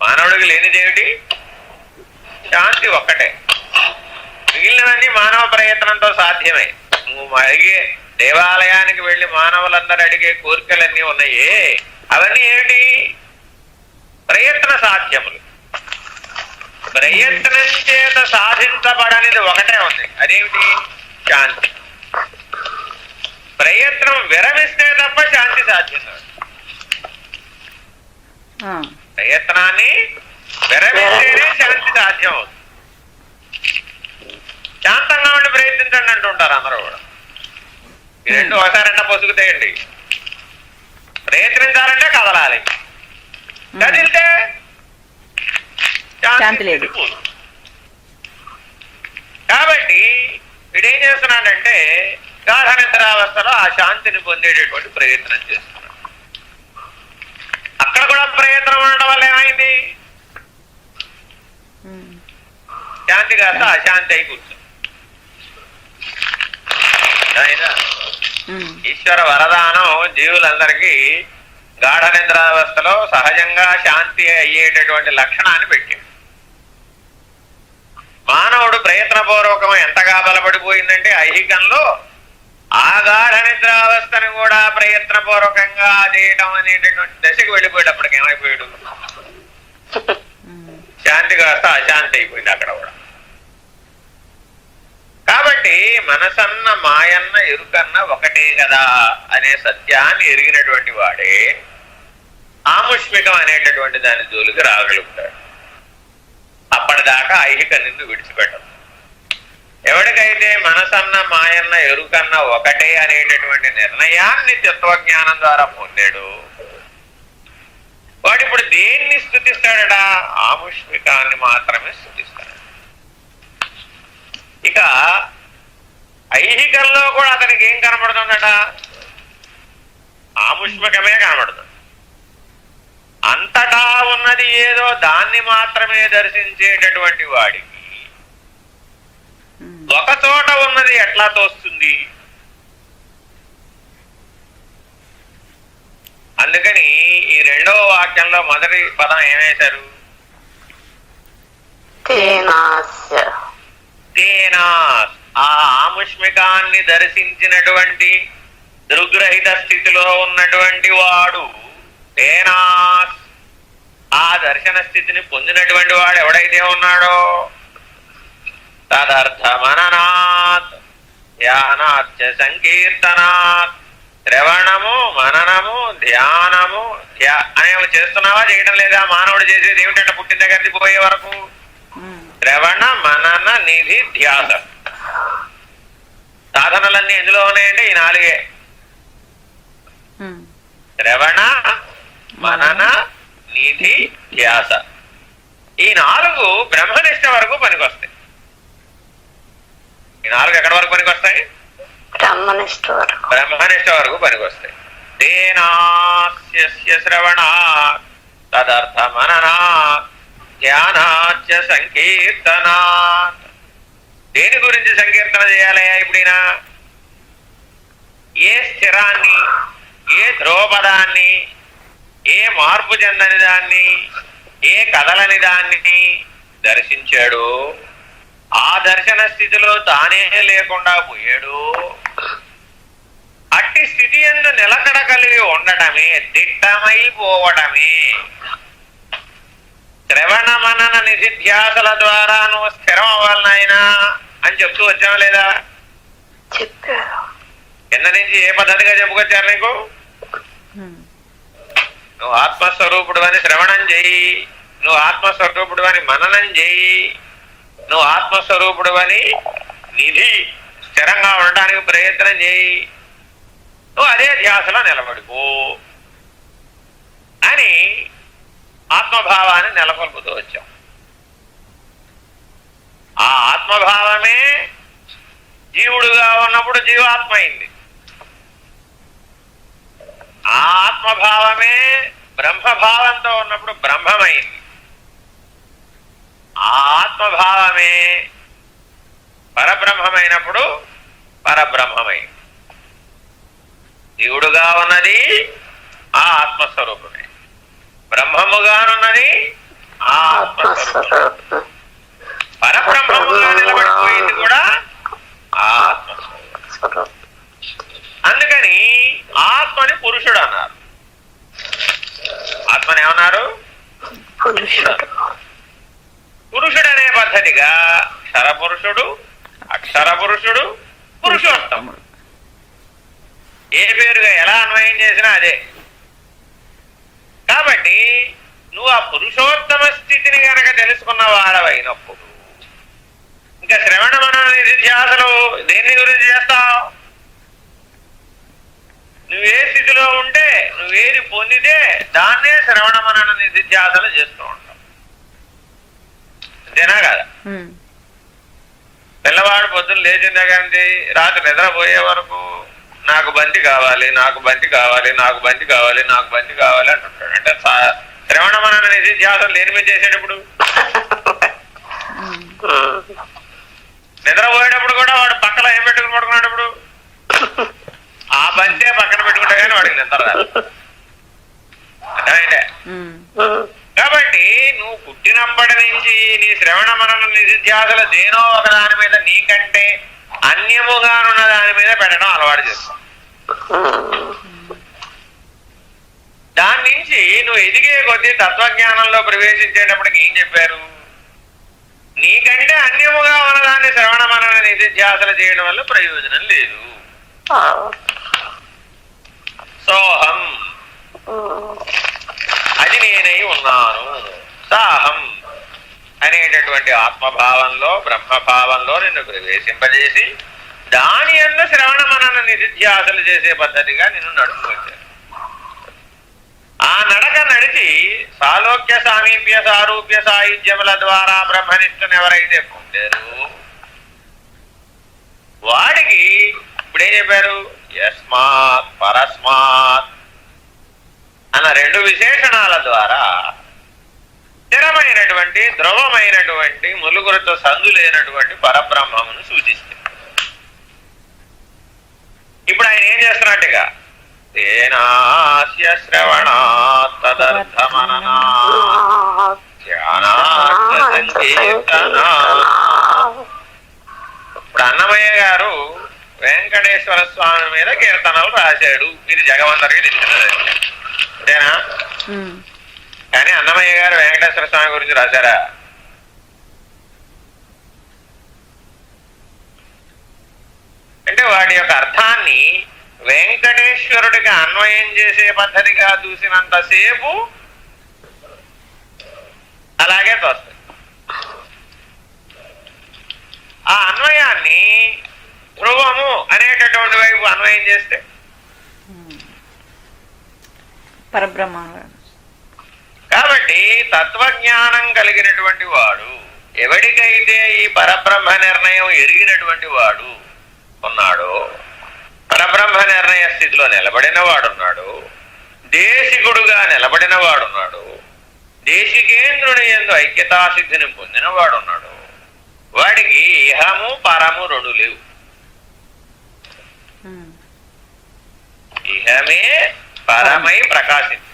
మానవుడికి లేనిది ఏమిటి? శాంతి ఒక్కటే. మిగిలినవన్నీ మానవ ప్రయత్నంతో సాధ్యమే. నువ్వు అడిగే దేవాలయానికి వెళ్లి మానవులందరూ అడిగే కోరికలన్నీ ఉన్నాయే, అవన్నీ ఏమిటి? ప్రయత్న సాధ్యములు. ప్రయత్నం చేత సాధించబడనిది ఒకటే ఉంది. అదేమిటి? శాంతి. ప్రయత్నం విరమిస్తే తప్ప శాంతి సాధ్యం కాదు. ప్రయత్నాన్ని విరమిస్తేనే శాంతి సాధ్యం అవుతుంది. శాంతంగా ఉండి ప్రయత్నించండి అంటుంటారు అందరూ కూడా. ఈ రెండు ఒకసారంటే పొసుగుతాయండి. ప్రయత్నించాలంటే కదలాలి, కదిలితే శాంతి లేదు. కాబట్టి వీడేం చేస్తున్నాడంటే గాఢ నిద్రావస్థలో ఆ శాంతిని పొందేటటువంటి ప్రయత్నం చేస్తున్నాడు. అక్కడ కూడా ప్రయత్నం ఉండడం వల్ల ఏమైంది? శాంతి కాస్త అశాంతి అయి కూర్చుంది. ఈశ్వర వరదానం జీవులందరికీ గాఢ నిద్రావస్థలో సహజంగా శాంతి అయ్యేటటువంటి లక్షణాన్ని పెట్టాడు. మానవుడు ప్రయత్నపూర్వకం ఎంతగా బలపడిపోయిందంటే ఐహికంలో ఆ గాఢ నిద్రావస్థను కూడా ప్రయత్నపూర్వకంగా చేయడం అనేటటువంటి దశకు వెళ్ళిపోయేటప్పటికి ఏమైపోయాడు? శాంతి కాస్త అశాంతి అయిపోయింది అక్కడ కూడా. కాబట్టి మనసన్న మాయన్న ఎరుకన్న ఒకటే కదా అనే సత్యాన్ని ఎరిగినటువంటి వాడే ఆముష్మికం అనేటటువంటి దాని జోలికి రాగలుగుతాడు. అప్పటిదాకా ఐహిక నిన్ను విడిచిపెట్టదు. ఎవరికైతే మనసన్న మాయన్న ఎరుకన్న ఒకటే అనేటటువంటి నిర్ణయాన్ని తత్వజ్ఞానం ద్వారా పొందాడు, వాడు ఇప్పుడు దేన్ని స్తుతిస్తాడట? ఆముష్మికాన్ని మాత్రమే స్తుతిస్తాడు. ఇక ఐహికంలో కూడా అతనికి ఏం కనబడుతుందట? ఆముష్మికమే కనబడుతుంది. అంతటా ఉన్నది ఏదో దాన్ని మాత్రమే దర్శించేటటువంటి వాడికి ఒక చోట ఉన్నది ఎట్లా తోస్తుంది? అందుకని ఈ రెండవ వాక్యంలో మొదటి పదం ఏమేశారు? తేనాస్. ఆ ఆముష్మికాన్ని దర్శించినటువంటి దృగ్రహిత స్థితిలో ఉన్నటువంటి వాడు తేనాస్. ఆ దర్శన స్థితిని పొందినటువంటి వాడు ఎవడైతే ఉన్నాడో తదర్థ మననాత్ ధ్యానాత్ సంకీర్తనాత్. శ్రవణము, మననము, ధ్యానము అనేవి చేస్తున్నావా, చేయడం లేదా? మానవుడు చేసేది ఏమిటంటే పుట్టిన దగ్గరికి పోయే వరకు శ్రవణ, మనన, నిధి, ధ్యాస. సాధనలన్నీ ఎందులో ఉన్నాయంటే ఈ నాలుగే: శ్రవణ, మనన, నిధి, ధ్యాస. ఈ నాలుగు బ్రహ్మనిష్ట వరకు పనికొస్తాయి. ఈ నాలుగు ఎక్కడి వరకు పనికొస్తాయి? బ్రహ్మనిష్ట వరకు పనికొస్తాయి. తేనాస్య శ్రవణ తదర్థ మననా ధ్యానాచ సంకీర్తనా. దేని గురించి సంకీర్తన చేయాలయ్యా ఇప్పుడైనా? ఏ స్థిరాన్ని, ఏ ధ్రువపదాన్ని, ఏ మార్పు చెందని దాన్ని, ఏ కదలని దాన్ని దర్శించాడు, ఆ దర్శన స్థితిలో తానే లేకుండా పోయాడు, అట్టి స్థితి యందు నిలకడ కలిగి ఉండటమే దిట్టమైపోవటమే. శ్రవణ, మనన, నిధిధ్యాసల ద్వారా నువ్వు స్థిరం అవ్వాలనాయనా అని చెప్తూ వచ్చావా లేదా? చెప్పారు. కింద నుంచి ఏ పద్ధతిగా చెప్పుకొచ్చారు నీకు? నువ్వు ఆత్మస్వరూపుడు అని శ్రవణం చెయ్యి, నువ్వు ఆత్మస్వరూపుడు అని మననం చెయ్యి, నువ్వు ఆత్మస్వరూపుడు అని నిధి స్థిరంగా ఉండడానికి ప్రయత్నం చేయి, నువ్వు అదే ధ్యాసలో నిలబడిపో అని ఆత్మభావాన్ని నెలకొల్పుతూ వచ్చాం. ఆ ఆత్మభావమే జీవుడుగా ఉన్నప్పుడు జీవాత్మ అయింది. ఆ ఆత్మభావమే బ్రహ్మభావంతో ఉన్నప్పుడు బ్రహ్మమైంది. ఆ ఆత్మభావమే పరబ్రహ్మమైనప్పుడు పరబ్రహ్మమైంది. జీవుడుగా ఉన్నది ఆ ఆత్మస్వరూపమే, బ్రహ్మముగానున్నది ఆ ఆత్మస్వరూపం, పరబ్రహ్మముగా నిలబడిపోయింది కూడా ఆ ఆత్మస్వరూపం. అందుకని ఆత్మని పురుషుడు అన్నారు. ఆత్మని ఏమన్నారు? పురుషుడు అనే పద్ధతిగా క్షరపురుషుడు, అక్షర పురుషుడు, పురుషోత్తముడు. ఏ పేరుగా ఎలా అన్వయం చేసినా అదే. కాబట్టి నువ్వు ఆ పురుషోత్తమ స్థితిని గనక తెలుసుకున్న వాడవైనప్పుడు ఇంకా శ్రవణ మనన నిధిధ్యాసలు దేని గురించి చేస్తావు? నువ్వే స్థితిలో ఉంటే, నువ్వేది పొందితే దాన్నే శ్రవణ మనన నిధిధ్యాసలు చేస్తూ ఉంటావు. అంతేనా కదా? పిల్లవాడు పొద్దున్న లేచిన దగ్గర నుంచి రాత్రి నిద్రపోయే వరకు నాకు బంతి కావాలి, నాకు బంతి కావాలి, నాకు బంతి కావాలి, నాకు బంతి కావాలి అంటుంటాడు. అంటే శ్రవణ మనన నిధిధ్యాసలు దేని మీద చేసేటప్పుడు? నిద్రపోయేటప్పుడు కూడా వాడు పక్కన ఏం పెట్టుకుని పడుకునేటప్పుడు ఆ బంతే పక్కన పెట్టుకుంటే కానీ వాడికి నిద్ర రాదు. అర్థమైందే? కాబట్టి నువ్వు పుట్టినప్పటి నుంచి నీ శ్రవణ మనన నిధిధ్యాసలు దేనో ఒక దాని మీద నీకంటే అన్యముగానున్న దాని మీద పెట్టడం అలవాటు చేస్తావు. దాని నుంచి నువ్వు ఎదిగే కొద్దీ తత్వజ్ఞానంలో ప్రవేశించేటప్పటికి ఏం చెప్పారు? నీకంటే అన్యముగా ఉన్నదాన్ని శ్రవణ మనన నిధిధ్యాసలు చేయడం వల్ల ప్రయోజనం లేదు. సోహం అది నేనై ఉన్నాను. సాహం అనేటటువంటి ఆత్మభావంలో బ్రహ్మభావంలో నిన్ను ప్రవేశింపజేసి దాని యందు శ్రవణ మనన నిధిధ్యాసలు చేసే పద్ధతిగా నిన్ను నడుపుకొచ్చాను. ఆ నడక నడిచి సాలోక్య సామీప్య సారూప్య సాయుధ్యముల ద్వారా బ్రహ్మనిష్టను ఎవరైతే పొందారు వాడికి ఇప్పుడేం చెప్పారు? యస్మాత్ పరస్మాత్ అన్న రెండు విశేషణాల ద్వారా స్థిరమైనటువంటి ధ్రువమైనటువంటి ములుగులతో సందు లేనటువంటి పరబ్రహ్మమును సూచిస్తుంది. ఇప్పుడు ఆయన ఏం చేస్తున్నట్టుగా తేనాస్య శ్రవణాత్ తదర్థమననాత్ ధ్యానాత్ సంకీర్తనాత్. ఇప్పుడు అన్నమయ్య గారు వెంకటేశ్వర స్వామి మీద కీర్తనలు రాశాడు. ఇది జగమందరికి తెలిసినది, అంతేనా? కానీ అన్నమయ్య గారు వెంకటేశ్వర స్వామి గురించి రాశారా? అంటే వాడి యొక్క అర్థాన్ని వెంకటేశ్వరుడికి అన్వయం చేసే పద్ధతిగా చూసినంతసేపు అలాగే తోస్తుంది. ఆ అన్వయాన్ని ధ్రువము అనేటటువంటి వైపు అన్వయం చేస్తే పరబ్రహ్మ. కాబట్టి తత్వజ్ఞానం కలిగినటువంటి వాడు ఎవడికైతే ఈ పరబ్రహ్మ నిర్ణయం ఎరిగినటువంటి వాడు ఉన్నాడో, పరబ్రహ్మ నిర్ణయ స్థితిలో నిలబడిన వాడున్నాడు, దేశికుడుగా నిలబడిన వాడున్నాడు, దేశికేంద్రుని యందు ఐక్యతాసిద్ధిని పొందిన వాడున్నాడు, వాడికి ఇహము పరము రెండు లేవు. ఇహమే పరమై ప్రకాశించు.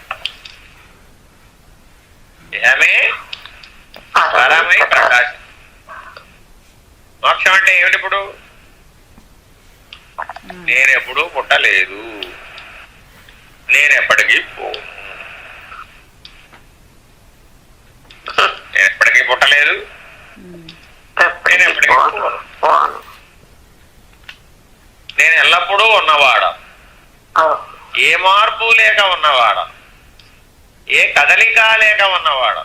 ఇహమే పరమై ప్రకాశించు. మోక్షం అంటే ఏమిటి? ఇప్పుడు నేనెప్పుడూ పుట్టలేదు, నేనెప్పటికీ పోను. నేనెప్పటికీ పుట్టలేదు, నేనెప్పటికీ పోను. నేను ఎల్లప్పుడూ ఉన్నవాడా, ఏ మార్పు లేక ఉన్నవాడా, ఏ కదలిక లేక ఉన్నవాడా,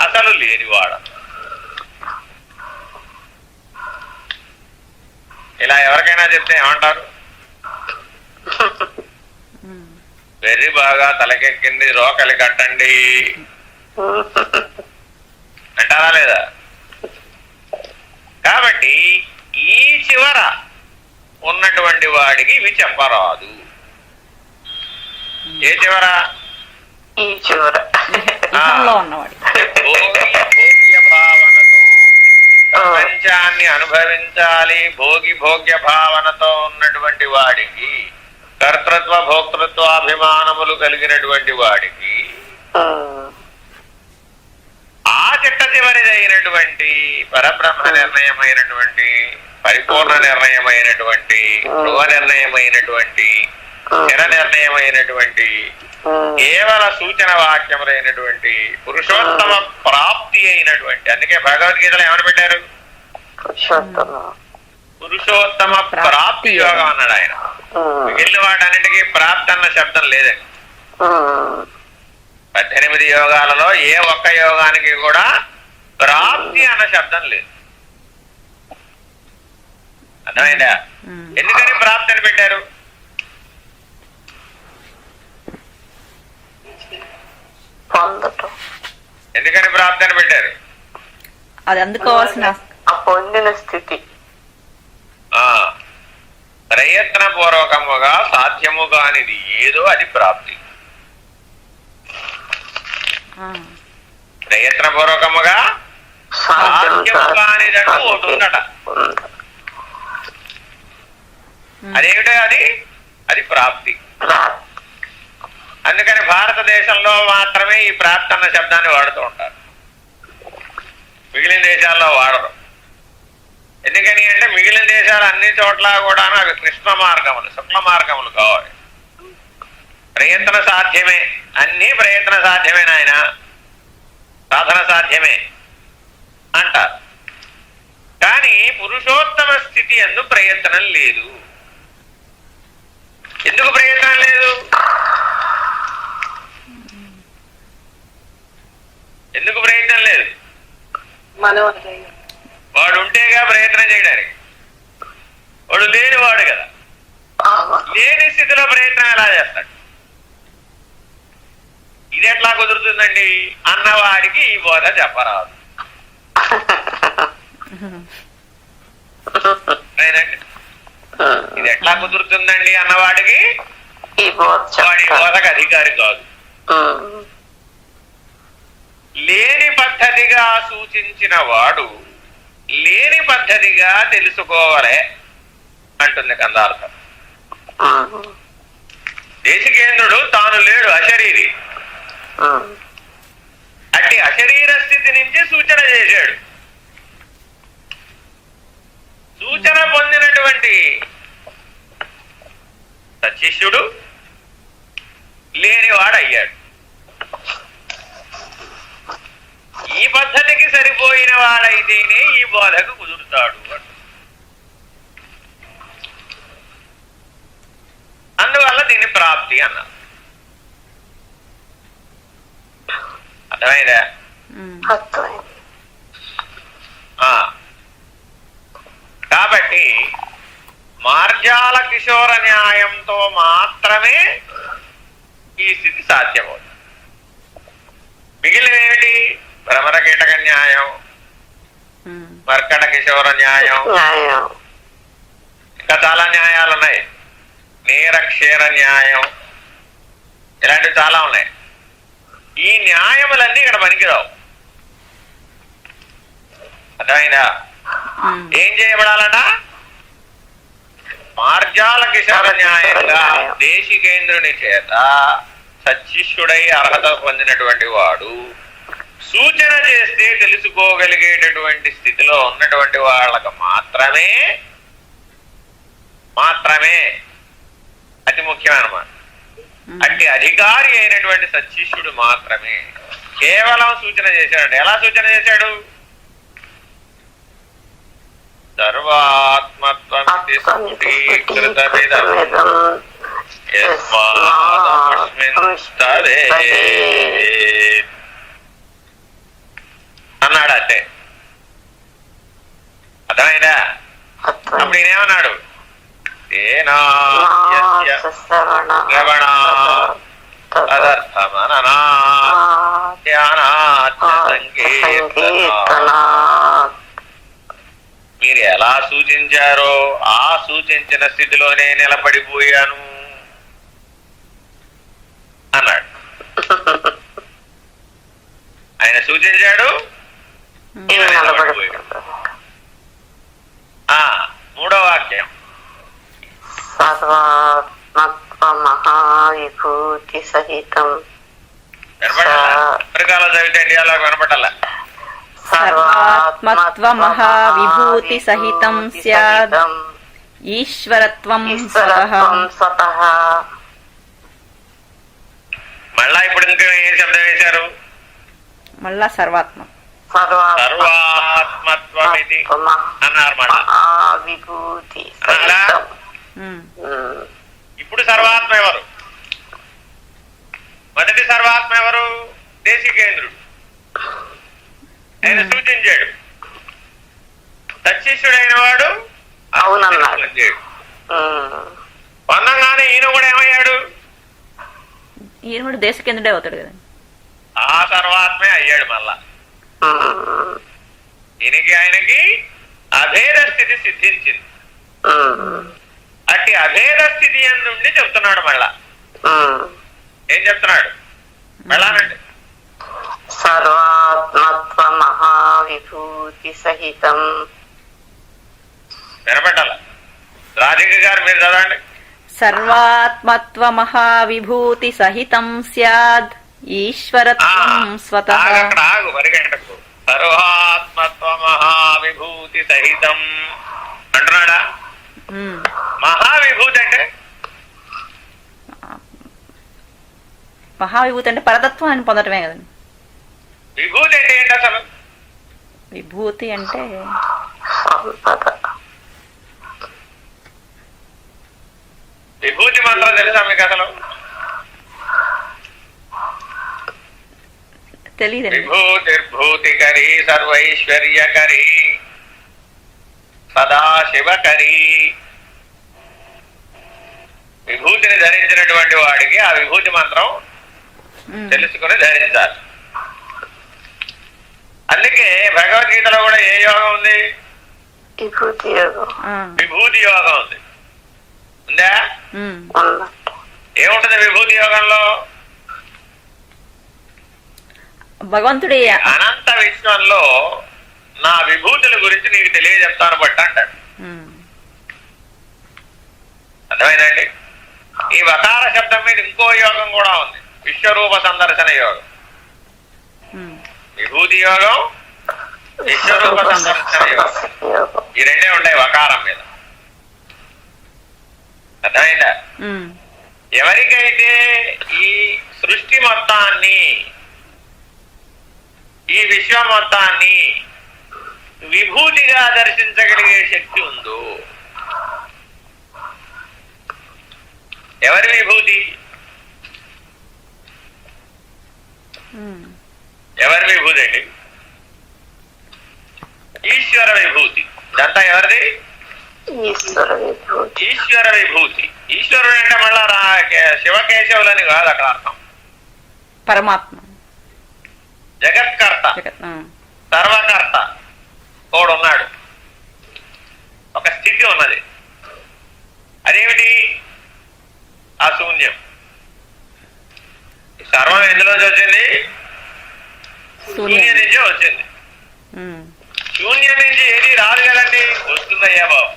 అసలు లేనివాడా. ఇలా ఎవరికైనా చెప్తే ఏమంటారు? వెర్రి బాగా తలకెక్కింది, రోకలి కట్టండి అంటారా లేదా? కాబట్టి ఈ చివర ఉన్నటువంటి వాడికి ఇవి చెప్పరాదు. ఏ చివర? ఈ చివర భోగ్య భావనతో ప్రపంచాన్ని అనుభవించాలి. భోగ్య భావనతో ఉన్నటువంటి వాడికి, కర్తృత్వ భోక్తృత్వాభిమానములు కలిగినటువంటి వాడికి ఆ చిట్ట చివరిదైనటువంటి పరబ్రహ్మ నిర్ణయమైనటువంటి, పరిపూర్ణ నిర్ణయమైనటువంటి, ధ్రువ నిర్ణయమైనటువంటి, స్థిర నిర్ణయమైనటువంటి, కేవల సూచన వాక్యములైనటువంటి పురుషోత్తమ ప్రాప్తి అయినటువంటి, అందుకే భగవద్గీతలో ఏమని పెట్టారు? పురుషోత్తమ ప్రాప్తి యోగం అన్నాడు ఆయన. మిగిలిన వాటన్నిటికీ ప్రాప్తి అన్న శబ్దం లేదండి. 18 యోగాలలో ఏ ఒక్క యోగానికి కూడా ప్రాప్తి అన్న శబ్దం లేదు. అర్థమైందా? ఎందుకని ప్రాప్తి అని పెట్టారు? ఎందుకని ప్రాప్తి అని పెట్టారు? అది అందుకోవాల్సిన పొందిన స్థితి. ప్రయత్నపూర్వకముగా సాధ్యము కానిది ఏదో అది ప్రాప్తి. ప్రయత్నపూర్వకముగా సాధ్యము కానిదంటూ ఒకటి ఉందట. అదేమిటో అది ప్రాప్తి. అందుకని భారతదేశంలో మాత్రమే ఈ ప్రాప్తి అన్న శబ్దాన్ని వాడుతూ ఉంటారు, మిగిలిన దేశాల్లో వాడరు. ఎందుకని అంటే మిగిలిన దేశాలు అన్ని చోట్ల కూడా అవి కృష్ణ మార్గములు, శుక్ల మార్గములు కావాలి. ప్రయత్న సాధ్యమే, అన్నీ ప్రయత్న సాధ్యమే నాయన, సాధన సాధ్యమే అంటారు. కానీ పురుషోత్తమ స్థితి యందు ప్రయత్నం లేదు. ఎందుకు ప్రయత్నం లేదు? వాడు ఉంటేగా ప్రయత్నం చేయడానికి. వాడు లేనివాడు కదా, లేని స్థితిలో ప్రయత్నం ఎలా చేస్తాడు? ఇది ఎట్లా కుదురుతుందండి అన్నవాడికి ఈ బోధ చెప్పరాదు. ఇది ఎట్లా కుదురుతుందండి అన్నవాడికి వాడి బోధకు అధికారి కాదు. లేని పద్ధతిగా సూచించిన వాడు లేని పద్ధతిగా తెలుసుకోవాలే అంటుంది కందార్థం. దేశికేంద్రుడు తాను లేడు, అశరీరి. అట్టి అశరీర స్థితి నుంచి సూచన చేశాడు. సూచన పొందినటువంటి సశిష్యుడు లేనివాడయ్యాడు. ఈ పద్ధతికి సరిపోయిన వాడైతేనే ఈ బోధకు కుదురుతాడు. అందువల్ల దీన్ని ప్రాప్తి అన్నారు. అర్థమైందా? కాబట్టి మార్జాల కిశోర న్యాయంతో మాత్రమే ఈ స్థితి సాధ్యమవుతుంది. మిగిలినవేమిటి? భ్రమర కీటక న్యాయం, మర్కట కిశోర న్యాయం, ఇంకా చాలా న్యాయాలు ఉన్నాయి. నీరక్షేర న్యాయం, ఇలాంటివి చాలా ఉన్నాయి. ఈ న్యాయములన్నీ ఇక్కడ పనికిరావు. అర్థమైందా? ఏం చేయబడాలట? మార్జాల కిశోర న్యాయంగా దేశికేంద్రుని చేత సశిష్యుడై అర్హత పొందినటువంటి వాడు సూచన చేస్తే తెలుసుకోగలిగేటటువంటి స్థితిలో ఉన్నటువంటి వాళ్ళకు మాత్రమే అతి ముఖ్యమన్నమాట. అట్టి అధికారి అయినటువంటి సశిష్యుడు మాత్రమే కేవలం సూచన చేశాడు. ఎలా సూచన చేశాడు? సర్వాత్మత్వమితి స్ఫుటీకృతమిదం యస్మాదస్మిన్స్తవేత్ అన్నాడు. అంటే అర్థమైందా? అప్పుడు ఈయనేమన్నాడు? మీరు ఎలా సూచించారో ఆ సూచించిన స్థితిలోనే నిలబడిపోయాను అన్నాడు. ఆయన సూచించాడు, నిలబడిపోయాడు. మూడో వాక్యం సర్వాత్మత్వమహావిభూతి సహితం. అమెరికాలో చదివితే ఇండియాలో కనపడాల. సర్వాత్మత్వమహావిభూతి సహితం స్యాద్ ఈశ్వరత్వం స్వతః. మళ్ళా ఇప్పుడు ఇంకా ఏ శబ్దం వేశారు? మళ్ళా సర్వాత్మ సర్వాత్మత్వమితి అన్నారు. మళ్ళా ఇప్పుడు సర్వాత్మ ఎవరు? మొదటి సర్వాత్మ ఎవరు? దేశికేంద్రుడు. ఆయన సూచించాడు. సశిష్యుడైన వాడు అవునన్నాడు. పొందంగానే ఈయన కూడా ఏమయ్యాడు? ఈయన కూడా దేశకేంద్రుడే అవుతాడు కదా. ఆ సర్వాత్మే అయ్యాడు. మళ్ళా ఆయనకి అభేద స్థితి సిద్ధించింది. అట్టి అభేద స్థితి నుండి చెప్తున్నాడు. మళ్ళా ఏం చెప్తున్నాడు? మళ్ళానండి సర్వాత్మత్వ మహావిభూతి సహితం. వినపడ్డాల? రాధిక గారు మీరు చదవండి. సర్వాత్మత్వ మహావిభూతి సహితం స్యాద్ ఈశ్వరత్వం స్వతః. అక్కడ ఆగు, పరిగెట్టకు. సర్వాత్మత్వ మహావిభూతి సహితం అంటున్నాడా? మహావిభూతి అంటే మహావిభూతి అంటే పరతత్వాన్ని పొందటమే కదండి. విభూతి అంటే ఏంటి అసలు? విభూతి అంటే విభూతి మంత్రం తెలుసా మీకు అసలు? తెలియదండి. విభూతిర్భూతికరీ సర్వైశ్వర్యకరీ సదాశివకరీ. విభూతిని ధరించినటువంటి వాడికి ఆ విభూతి మంత్రం తెలుసుకుని ధరించాలి. అందుకే భగవద్గీతలో కూడా ఏ యోగం ఉంది? విభూతి యోగం. విభూతి యోగం ఉంది. ఉందా? ఉన్నట్టు. ఏముంటుంది విభూతి యోగంలో? భగవంతుడి అనంత విశ్వంలో నా విభూతుల గురించి నీకు తెలియజెప్తాను బట్టి అంటాడు. అర్థమైందండి? ఈ వకార శబ్దం మీద ఇంకో యోగం కూడా ఉంది, విశ్వరూప సందర్శన యోగం. విభూతి యోగం, విశ్వరూప సందర్శన యోగం, ఈ రెండే ఉంటాయి వకారం మీద. అర్థమైందా? ఎవరికైతే ఈ సృష్టి మొత్తాన్ని, ఈ విశ్వం మొత్తాన్ని విభూతిగా దర్శించగలిగే శక్తి ఉందో, ఎవరి విభూతి? ఎవరి విభూతి అండి? ఈశ్వర విభూతి. ఇదంతా ఎవరిది? ఈశ్వర విభూతి. ఈశ్వర విభూతి. ఈశ్వరుడు అంటే మళ్ళా శివకేశవులని కాదు అక్కడ అర్థం. పరమాత్మ, జగత్కర్త, సర్వకర్త తోడున్నాడు. ఒక స్థితి ఉన్నది. అదేమిటి? ఆ శూన్యం. సర్వం ఎందులోంచి వచ్చింది? శూన్యం నుంచే వచ్చింది. శూన్యం నుంచి ఏది రాదు కదండి, వస్తుందయ్యా బాబు.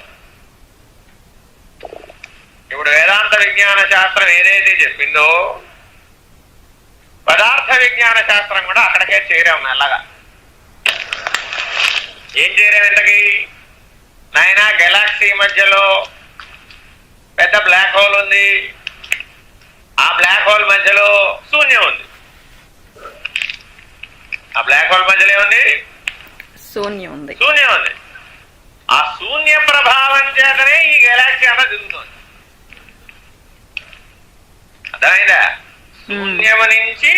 ఇప్పుడు వేదాంత విజ్ఞాన శాస్త్రం ఏదైతే చెప్పిందో, పదార్థ విజ్ఞాన శాస్త్రం కూడా అక్కడికే చేరాం మెల్లగా. ఏం చేరాం ఇంతకీ? నాయన గెలాక్సీ మధ్యలో పెద్ద బ్లాక్ హోల్ ఉంది, ఆ బ్లాక్ హోల్ మధ్యలో శూన్యం ఉంది. ఆ బ్లాక్ హోల్ మధ్యలో ఏముంది? శూన్యం ఉంది. శూన్యం ఉంది. ఆ శూన్య ప్రభావం చేతనే ఈ గెలాక్సీ అన్న తిరుగుతుంది. అర్థమైందా? శూన్యము నుంచి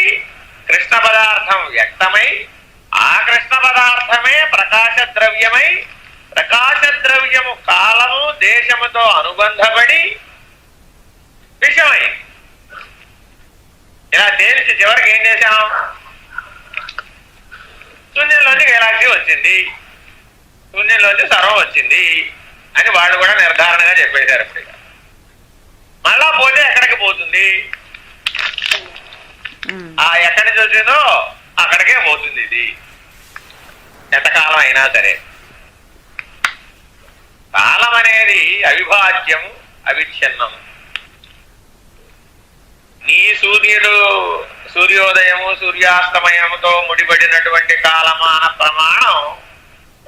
కృష్ణ పదార్థం వ్యక్తమై, ఆ కృష్ణ పదార్థమే ప్రకాశ ద్రవ్యమై, ప్రకాశ ద్రవ్యము కాలము దేశముతో అనుబంధపడి విషమై, ఇలా తేల్చి చివరికి ఏం చేశాం? శూన్యంలోంచి గెలాక్సీ వచ్చింది, శూన్యంలోంచి సర్వం వచ్చింది అని వాళ్ళు కూడా నిర్ధారణగా చెప్పేశారు. ఇప్పుడు మళ్ళా పోతే ఎక్కడికి పోతుంది? ఆ ఎక్కడి నుంచి వచ్చిందో అక్కడికే పోతుంది. ఇది ఎంతకాలం అయినా సరే. కాలం అనేది అవిభాజ్యం, అవిచ్ఛిన్నం. నీ సూర్యోదయము సూర్యాస్తమయముతో ముడిపడినటువంటి కాలమాన ప్రమాణం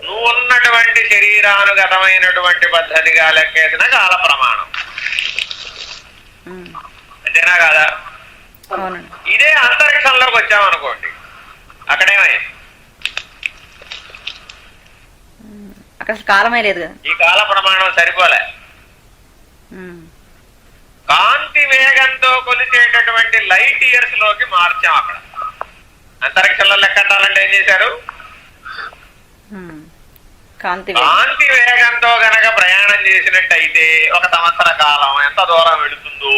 నువ్వు ఉన్నటువంటి శరీరానుగతమైనటువంటి పద్ధతిగా లెక్కేసిన కాల ప్రమాణం. అంతేనా కాదా? ఇదే అంతరిక్షంలోకి వచ్చామనుకోండి, అక్కడేమైంది? అక్కడ కాలమే లేదు కదా. ఈ కాల ప్రమాణం సరిపోలే. కాంతి వేగంతో కొలిచేటటువంటి లైట్ ఇయర్స్ లోకి మార్చాం. అక్కడ అంతరిక్షంలో లెక్కట్టాలంటే ఏం చేశారు? కాంతి వేగంతో గనక ప్రయాణం చేసినట్టయితే 1 సంవత్సర కాలం ఎంత దూరం వెళుతుందో,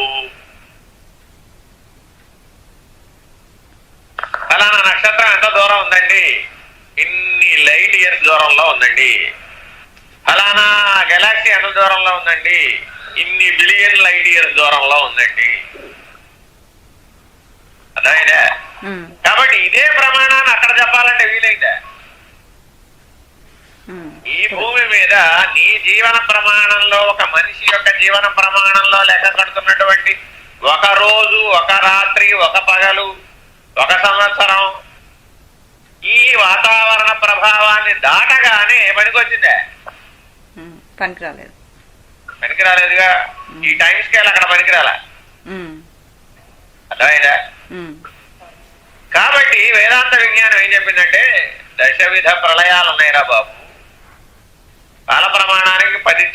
ఫలానా నక్షత్రం ఎంత దూరం ఉందండి, ఇన్ని లైట్ ఇయర్స్ దూరంలో ఉందండి. ఫలానా గెలాక్సీ ఎంత దూరంలో ఉందండి, ఇన్ని బిలియన్ లైట్ ఇయర్స్ దూరంలో ఉందండి. అర్థమైందా? కాబట్టి ఇదే ప్రమాణాన్ని అక్కడ చెప్పాలంటే వీలైందా? ఈ భూమి మీద నీ జీవన ప్రమాణంలో, ఒక మనిషి యొక్క జీవన ప్రమాణంలో లెక్క కడుతున్నటువంటి ఒక రోజు, ఒక రాత్రి, ఒక పగలు, ఒక సంవత్సరం, ఈ వాతావరణ ప్రభావాన్ని దాటగానే పనికొచ్చిందే? పనికిరాలేదు. పనికిరాలేదుగా. ఈ టైం స్కేల్ అక్కడ పనికిరాలా. అర్థమైందా? కాబట్టి వేదాంత విజ్ఞానం ఏం చెప్పిందంటే, 10 విధ ప్రళయాలు ఉన్నాయిరా బాబు. కాల ప్రమాణానికి 10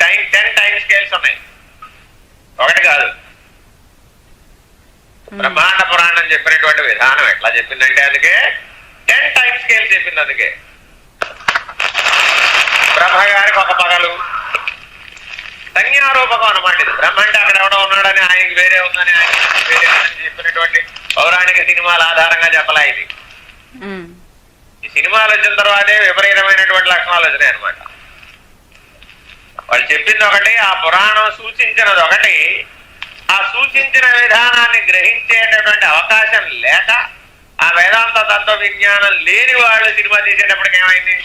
టైం స్కేల్స్ ఉన్నాయి, ఒకటి కాదు. బ్రహ్మాండ పురాణం చెప్పినటువంటి విధానం ఎట్లా చెప్పిందంటే, అందుకే 10 టైం స్కేల్ చెప్పింది. అందుకే బ్రహ్మగారికి ఒక పగలు సంజ్ఞారూపకం అన్నమాట. ఇది బ్రహ్మ అంటే అక్కడ ఎవడో ఉన్నాడని, ఆయనకి వేరే ఉందని, ఆయనకి వేరే ఉందని చెప్పినటువంటి పౌరాణిక సినిమాల ఆధారంగా చెప్పలా. ఇది ఈ సినిమాలు వచ్చిన తర్వాతే విపరీతమైనటువంటి లక్షణాలు వచ్చినాయి అనమాట. వాళ్ళు చెప్పింది ఒకటి, ఆ పురాణం సూచించినది ఒకటి. ఆ సూచించిన విధానాన్ని గ్రహించేటటువంటి అవకాశం లేక ఆ వేదాంత తత్వ విజ్ఞానం లేని వాళ్ళు సినిమా తీసేటప్పటికి ఏమైంది,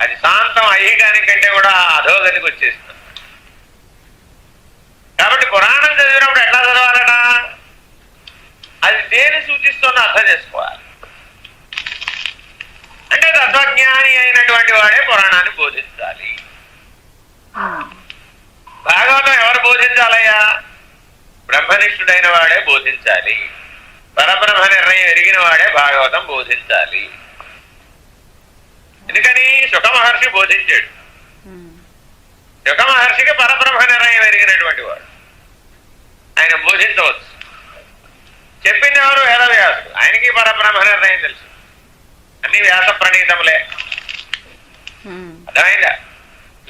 అది శాంతం ఐహికానికంటే కూడా అధోగతికి వచ్చేస్తుంది. కాబట్టి పురాణం చదివినప్పుడు ఎట్లా చదవాలట, అది దేని సూచిస్తుందో అర్థం చేసుకోవాలి. అంటే తత్వజ్ఞాని అయినటువంటి వాడే పురాణాన్ని బోధించాలి. భాగవతం ఎవరు బోధించాలయ్యా? బ్రహ్మనిష్ఠుడైన వాడే బోధించాలి. పరబ్రహ్మ నిర్ణయం ఎరిగిన వాడే భాగవతం బోధించాలి. ఎందుకని శుక మహర్షి బోధించాడు. శుక మహర్షికి పరబ్రహ్మ నిర్ణయం ఎరిగినటువంటి వాడు, ఆయన బోధించవచ్చు. చెప్పింది ఎవరు? వేదవ్యాసుడు. ఆయనకి పరబ్రహ్మ నిర్ణయం తెలుసు. అన్ని వ్యాస ప్రణీతములే. అర్థమైందా?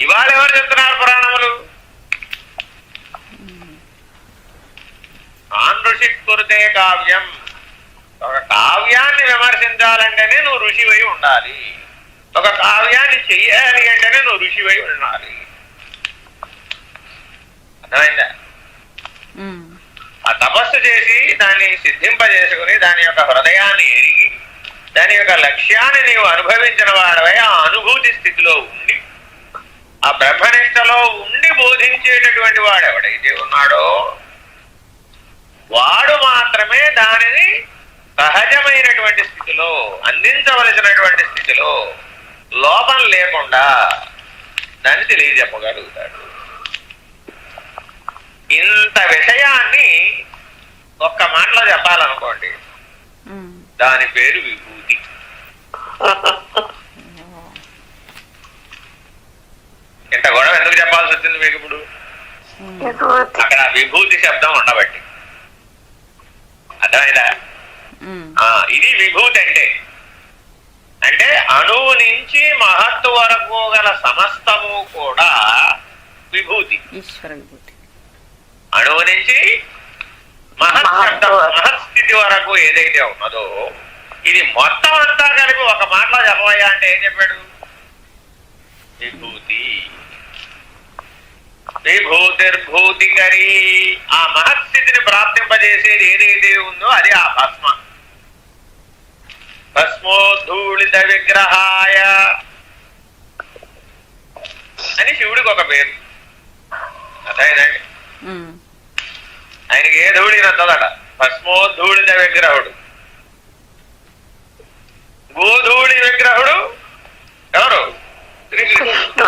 ఇవాళ ఎవరు చెప్తున్నారు పురాణములు? ఋషి కురితే కావ్యం. ఒక కావ్యాన్ని విమర్శించాలంటేనే నువ్వు ఋషివై ఉండాలి. ఒక కావ్యాన్ని చెయ్యాలి అంటేనే నువ్వు ఋషివై ఉండాలి. అర్థమైందా? ఆ తపస్సు చేసి దాన్ని సిద్ధింపజేసుకుని దాని యొక్క హృదయాన్ని ఎరిగి దాని యొక్క లక్ష్యాన్ని నీవు అనుభవించిన వాడవై ఆ అనుభూతి స్థితిలో ఉండి ఆ బ్రహ్మనిష్టలో ఉండి బోధించేటటువంటి వాడు ఎవడైతే ఉన్నాడో వాడు మాత్రమే దానిని సహజమైనటువంటి స్థితిలో అందించవలసినటువంటి స్థితిలో లోపం లేకుండా దాన్ని తెలియజెప్పగలుగుతాడు. ఇంత విషయాన్ని ఒక్క మాటలో చెప్పాలనుకోండి, దాని పేరు విభూతి. ఇంత గొడవ ఎందుకు చెప్పాల్సి వచ్చింది మీకు ఇప్పుడు? అక్కడ విభూతి శబ్దం ఉండబట్టి. అర్థమైందా? ఇది విభూతి అంటే అణువు నుంచి మహత్తు వరకు గల సమస్తము కూడా విభూతి. ఈశ్వర విభూతి. అణువు నుంచి మహత్స్థితి వరకు ఏదైతే ఉన్నదో ఇది మొత్తం అంతా కలిపి ఒక మాటలో చెప్పవయ్యా అంటే ఏం చెప్పాడు? విభూతి. విభూతిర్భూతికరి. ఆ మహత్స్థితిని ప్రాప్తింపజేసేది ఏదైతే ఉందో అది ఆ భస్మ. భస్మోద్ధూళిత విగ్రహాయ అని శివుడికి ఒక పేరు. అర్థమైందండి? ఆయనకి ఏ ధూళి నచ్చదట. భస్మోద్ధూళిత విగ్రహుడు. గోధూళి విగ్రహుడు ఎవరు? శ్రీకృష్ణుడు.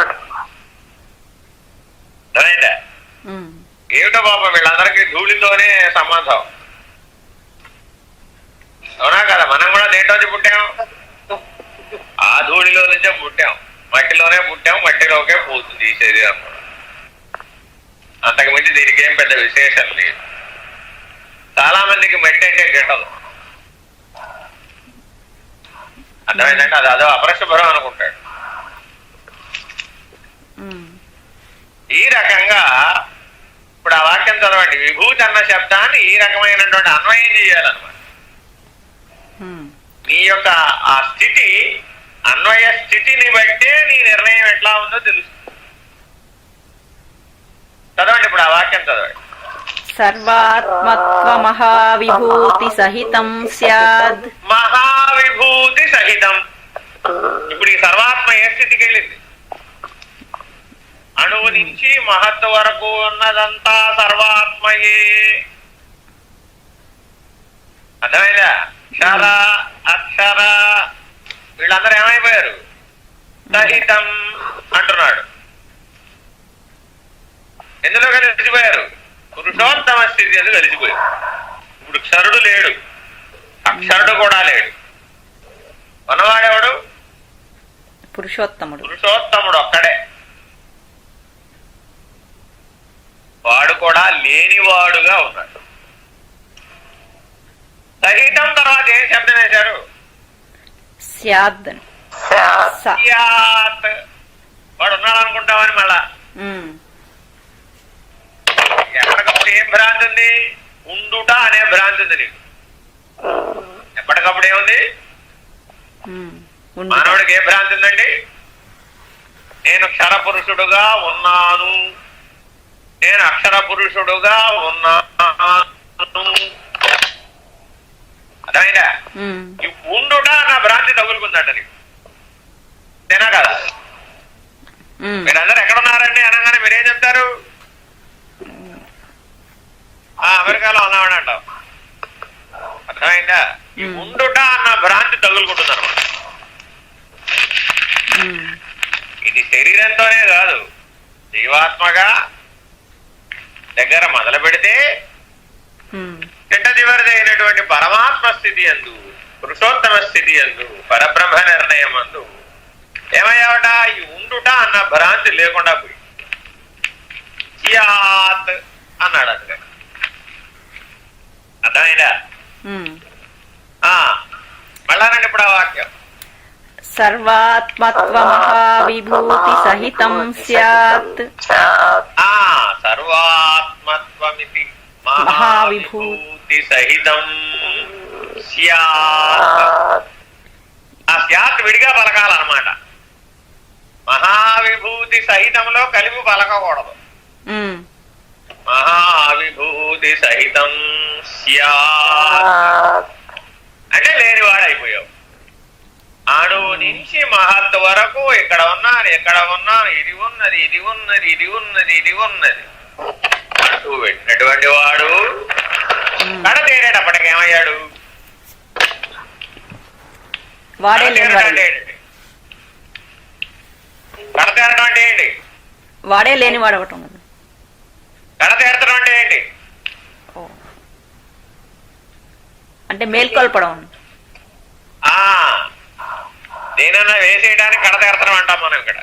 అర్థమైందా? ఏమిటో పాపం వీళ్ళందరికీ ధూళితోనే సంబంధం. అవునా కదా? మనం కూడా దేంట్లోంచి పుట్టాం? ఆ ధూళిలో నుంచే పుట్టాం. మట్టిలోనే పుట్టాం, మట్టిలోకే పోతుంది ఈ శరీరం. అంతకు మించి దీనికి ఏం పెద్ద విశేషం లేదు. చాలా మందికి మట్టి అంటే గిట్టదు. అర్థమైందంటే అది అదో అపరిశుభ్రం అనుకుంటాడు. ఈ రకంగా ఇప్పుడు ఆ వాక్యం చదవండి. విభూతి అన్న శబ్దాన్ని ఈ రకమైనటువంటి అన్వయం చేయాలన్నమాట. నీ యొక్క ఆ స్థితి, అన్వయ స్థితిని బట్టే నీ నిర్ణయం ఎట్లా ఉందో తెలుస్తుంది. చదవండి ఇప్పుడు ఆ వాక్యం చదవండి. సర్వాత్మత్వ మహావిభూతి సహితం స్యాద్. మహావిభూతి సహితం. ఇప్పుడు ఈ సర్వాత్మ ఏ స్థితికి వెళ్ళింది? అణువు నుంచి మహత్తు వరకు ఉన్నదంతా సర్వాత్మయే. అర్థమైందా? క్షర అక్షర వీళ్ళందరూ ఏమైపోయారు? సహితం అంటున్నాడు. ఎందులో కలిసిపోయారు? పురుషోత్తమ స్థితి అని కలిసిపోయారు. ఇప్పుడు క్షరుడు లేడు, అక్షరుడు కూడా లేడు. ఉన్నవాడెవడు? పురుషోత్తముడు. పురుషోత్తముడు ఒక్కడే. వాడు కూడా లేనివాడుగా ఉన్నాడు. సహితం తర్వాత ఏం శబ్దం వేశారు? స్యాద్ అని. స. స్యాత్. వాడు ఉన్నాడు అనుకుంటామని మళ్ళా ఎప్పటికప్పుడు ఏం భ్రాంతి ఉంది? ఉండుట అనే భ్రాంతి ఉంది నీకు. ఎప్పటికప్పుడు ఏముంది? మానవుడికి ఏ భ్రాంతి ఉందండి? నేను క్షరపురుషుడుగా ఉన్నాను, నేను అక్షర పురుషుడుగా ఉన్నాను. అర్థమైందా? ఈ ఉండుట నా భ్రాంతి తగులుకుందంట నీకు. తినా కదా? మీరందరూ ఎక్కడున్నారండి అనగానే మీరేం చెప్తారు? అమెరికాలో ఉన్నామని అంటాం. అర్థమైందా? ఈ ఉండుట అన్న భ్రాంతి తగులుకుంటుంది అనమాట. ఇది శరీరంతోనే కాదు, జీవాత్మగా దగ్గర మొదలు పెడితే చిట్ట చివరిదైనటువంటి పరమాత్మ స్థితి యందు, పురుషోత్తమ స్థితి యందు, పరబ్రహ్మ నిర్ణయం అందు ఏమయ్యావట? ఈ ఉండుట అన్న భ్రాంతి లేకుండా పోయి చియాత్ అన్నాడు. అందుకే అర్థమైందా? మళ్ళానండి ఇప్పుడు ఆ వాక్యం. సర్వాత్మత్వ మహావిభూతి సహితం స్యాత్. సర్వాత్మత్వమితి మహావిభూతి సహితం స్యాత్. ఆ స్యాత్ విడిగా పలకాలన్నమాట. మహావిభూతి సహితంలో కలిపి పలకకూడదు. మహావిభూతి సహితం స్యాత్ అంటే లేనివాడైపోయావు. అణువు నుంచి మహత్ వరకు ఇక్కడ ఉన్నాను, ఎక్కడ ఉన్నాను, ఇది ఉన్నది, ఇది ఉన్నది, ఇది ఉన్నది, ఇది ఉన్నది అంటూ పెట్టినటువంటి వాడు కడ తేరేటప్పటికి ఏమయ్యాడు? కడ తేరడం అంటే ఏంటి? వాడే లేనివాడు ఒకటి ఉన్నది. కడ తేరతడం అంటే ఏంటి? అంటే మేల్కొల్పడం. దేనన్నా వేసేయడానికి కడతేరతనం అంటాం మనం ఇక్కడ.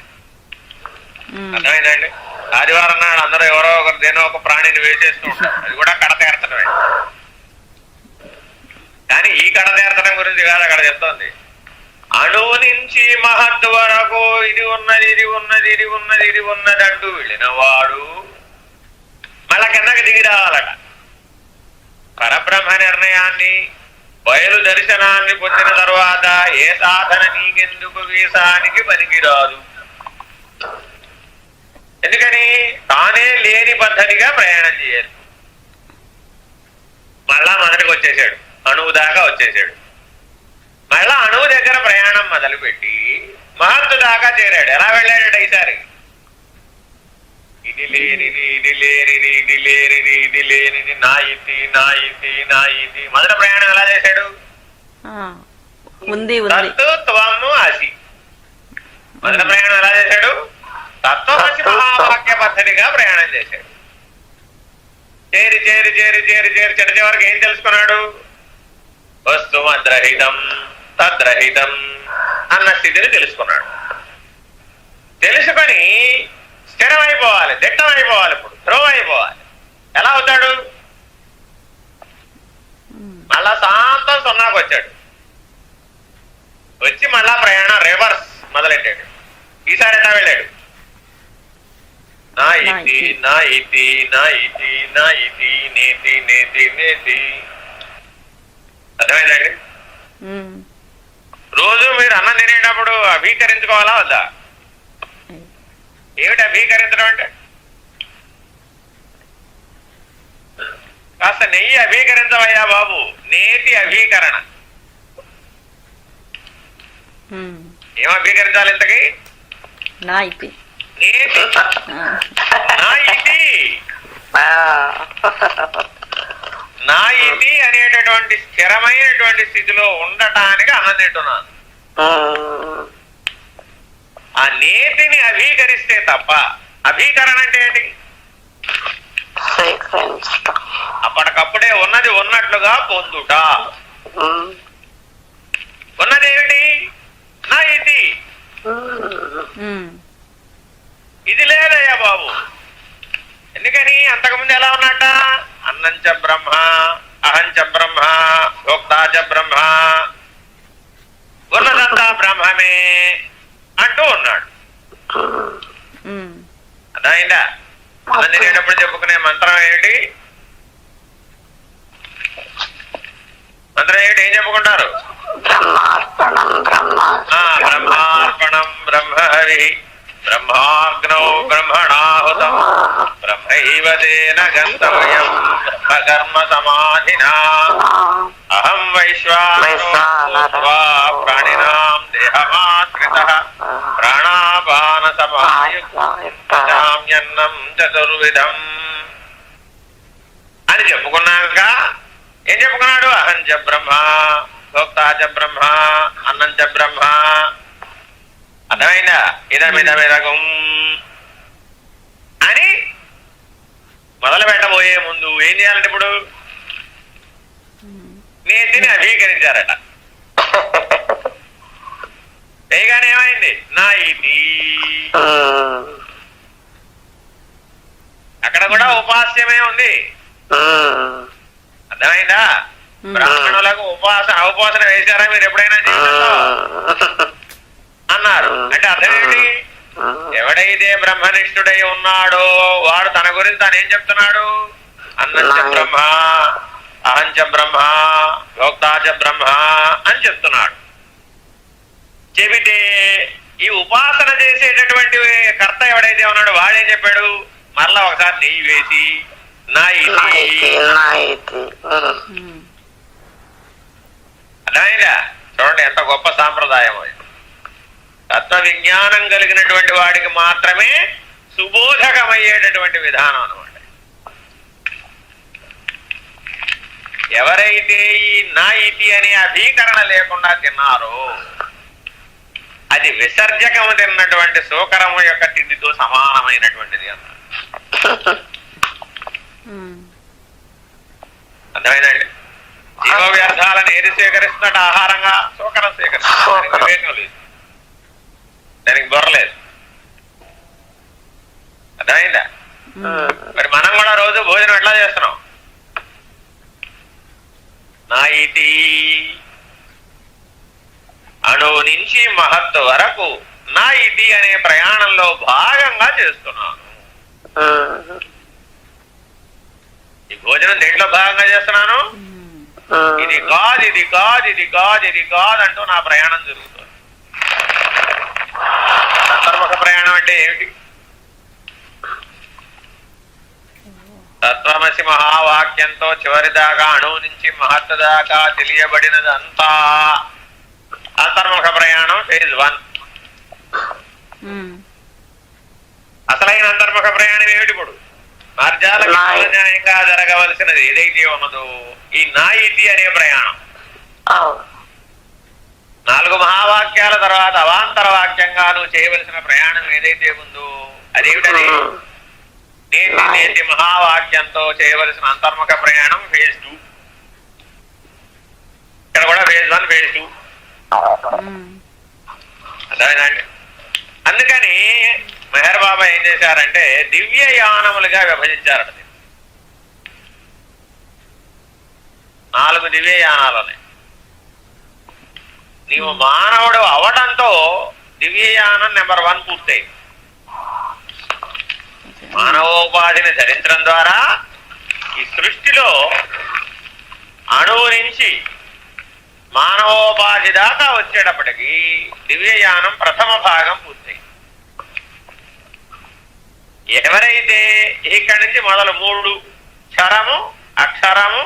అర్థమైందండి? ఆదివారం నాడు అందరూ ఎవరో ఒకరు దేనో ఒక ప్రాణిని వేసేస్తూ ఉంటారు. అది కూడా కడతేరతనమే. కానీ ఈ కడతేరతనం గురించి కాదు అక్కడ చెప్తోంది. అణువు నుంచి మహత్ వరకు ఇది ఉన్నది, ఇది ఉన్నది, ఇది ఉన్నది, ఇది ఉన్నది అంటూ వెళ్ళిన వాడు మళ్ళా కిందకి దిగి రావాలట. పరబ్రహ్మ నిర్ణయాన్ని, బయలు దర్శనాన్ని పొందిన తర్వాత ఏ సాధన నీకెందుకు వీసానికి పనికిరాదు. ఎందుకని? తానే లేని పద్ధతిగా ప్రయాణం చేయాలి. మళ్ళా మొదటికి వచ్చేసాడు, అణువు దాకా వచ్చేసాడు. మళ్ళా అణువు దగ్గర ప్రయాణం మొదలుపెట్టి మహత్తు దాకా చేరాడు. ఎలా వెళ్ళాడు ఈసారి? ఇది లేనిది, ఇది లేనిది, ఇది లేనిది, ఇది లేనిది, నా ఇది, నా ఇది, నా ఇది. మొదటి ప్రయాణం ఎలా చేశాడు? తత్వము అసి. మొదటి ప్రయాణం ఎలా చేశాడు? తత్వమసి మహావాక్య పద్ధతిగా ప్రయాణం చేశాడు. చేరి చేరి చేరి చేరి చేరి చిన్న చివరికి ఏం తెలుసుకున్నాడు? వస్తుమద్రహితం తద్రహితం అన్న స్థితిని తెలుసుకున్నాడు. తెలుసుకొని స్థిరమైపోవాలి, దిట్టమైపోవాలి, ఇప్పుడు ధ్రువ అయిపోవాలి. ఎలా అవుతాడు? మళ్ళా శాంతం సున్నాకు వచ్చాడు. వచ్చి మళ్ళా ప్రయాణం రివర్స్ మొదలెట్టాడు. ఈసారి ఎట్లా వెళ్ళాడు? నా ఇది, నా ఇది, నా ఇది, నా ఇది, నేతి నేతి నేతి. అర్థమైందండి? రోజు మీరు అన్నం తినేటప్పుడు అభీకరించుకోవాలా వద్దా? ఏమిటి అభీకరించడం అంటే? కాస్త నెయ్యి అభీకరించవయ్యా బాబు. నేతి అభీకరణ. ఏం అభీకరించాలి ఇంతకి? నేతి, నా ఇది అనేటటువంటి స్థిరమైనటువంటి స్థితిలో ఉండటానికి అన్నం తింటున్నాను. ఆ నేతిని అభీకరిస్తే తప్ప, అభీకరణ అంటే ఏంటి? అప్పటికప్పుడే ఉన్నది ఉన్నట్లుగా పొందుట. ఉన్నదేమిటి? నా ఇది. ఇది లేదయ్యా బాబు. ఎందుకని? అంతకుముందు ఎలా ఉన్నట్ట? అన్నంచ బ్రహ్మ అహం చ బ్రహ్మ భోక్తా చ బ్రహ్మ ఉన్నదంతా బ్రహ్మమే అంటూ ఉన్నాడు. అర్థమైందా? అన్నం తినేటప్పుడు చెప్పుకునే మంత్రం ఏమిటి? మంత్రం ఏమిటి? ఏం చెప్పుకుంటారు? బ్రహ్మార్పణం బ్రహ్మహరి బ్రహ్మాగ్నౌ బ్రహ్మణాహుతం బ్రహ్మైవ తేన గంతవ్యం బ్రహ్మకర్మ సమాధినా అహం వైశ్వానరో ప్రాణినాం దేహమాశ్రితః ప్రాణాపాన సమాయుక్తం చతుర్విధం అని చెప్పుకున్నాక ఏం చెప్పుకున్నాడు? అహం చ బ్రహ్మ భోక్తా చ బ్రహ్మ అన్నం చ బ్రహ్మ. అర్థమైందా? ఇదమిదమిదగం అని మొదలు పెట్టబోయే ముందు ఏం చేయాలంటే ఇప్పుడు నేతిని అభీకరించారట. పైగానే ఏమైంది? నా ఇది అక్కడ కూడా ఉపాస్యమే ఉంది. అర్థమైందా? బ్రాహ్మణులకు ఉపాసన వేశారా మీరు ఎప్పుడైనా జీవితంలో అన్నారు అంటే అర్థం ఏంటి? ఎవడైతే బ్రహ్మనిష్ఠుడై ఉన్నాడో వాడు తన గురించి తాను ఏం చెప్తున్నాడు? అన్నం చ బ్రహ్మ అహం చ బ్రహ్మ భోక్తా చ బ్రహ్మ అని చెప్తున్నాడు. చెబితే ఈ ఉపాసన చేసేటటువంటి కర్త ఎవడైతే ఉన్నాడో వాడేం చెప్పాడు? మరలా ఒకసారి నెయ్యి వేసి నా అర్థమైందా? చూడండి ఎంత గొప్ప సాంప్రదాయం అది. తత్వ విజ్ఞానం కలిగినటువంటి వాడికి మాత్రమే సుబోధకమయ్యేటటువంటి విధానం అనమాట. ఎవరైతే ఈ నా ఇతి అనే అభీకరణ లేకుండా తిన్నారో అది విసర్జకము తిన్నటువంటి శోకరము యొక్క తిండితో సమానమైనటువంటిది అన్నారు. అర్థమైందండి? జీవ వ్యర్థాలను ఏది స్వీకరిస్తున్నట్టు ఆహారంగా శోకరం స్వీకరిస్తున్నారు. వివేకం లేదు, దానికి బొర్రలేదు. అర్థమైందా? మరి మనం కూడా రోజు భోజనం ఎట్లా చేస్తున్నాం? నా ఇది అణువు నుంచి మహత్తు వరకు నా ఇది అనే ప్రయాణంలో భాగంగా చేస్తున్నాను. ఈ భోజనం దేంట్లో భాగంగా చేస్తున్నాను? ఇది కాదు ఇది కాదు ఇది కాదు ఇది కాదు అంటూ నా ప్రయాణం జరుగుతుంది. అంతర్ముఖ ప్రయాణం అంటే ఏమిటి? తత్వమసి మహావాక్యంతో చివరిదాకా అణువు నుంచి మహత్తు దాకా తెలియబడినదంతా అంతర్ముఖ ప్రయాణం ఫేజ్ 1. అసలైన అంతర్ముఖ ప్రయాణం ఏమిటి? ఇప్పుడు మార్జాల న్యాయంగా జరగవలసినది ఏదైతే ఉన్నదో ఈ నా ఇది అనే ప్రయాణం. 4 మహావాక్యాల తర్వాత అవాంతర వాక్యంగా నువ్వు చేయవలసిన ప్రయాణం ఏదైతే ఉందో అదేమిటది? నేతి నేతి మహావాక్యంతో చేయవలసిన అంతర్ముఖ ప్రయాణం ఫేజ్ 2. ఇక్కడ కూడా ఫేజ్ 1 ఫేజ్ 2. అర్థమైందండి? అందుకని మెహర్ బాబా ఏం చేశారంటే దివ్య యానములుగా విభజించారట. 4 దివ్య యానాలని నీవు మానవుడు అవడంతో దివ్యయానం నెంబర్ 1 పూర్తయింది. మానవోపాధిని ధరించడం ద్వారా ఈ సృష్టిలో అణువు నుంచి మానవోపాధి దాకా వచ్చేటప్పటికి దివ్యయానం ప్రథమ భాగం పూర్తయింది. ఎవరైతే ఇక్కడి నుంచి మొదలు 3 క్షరము అక్షరము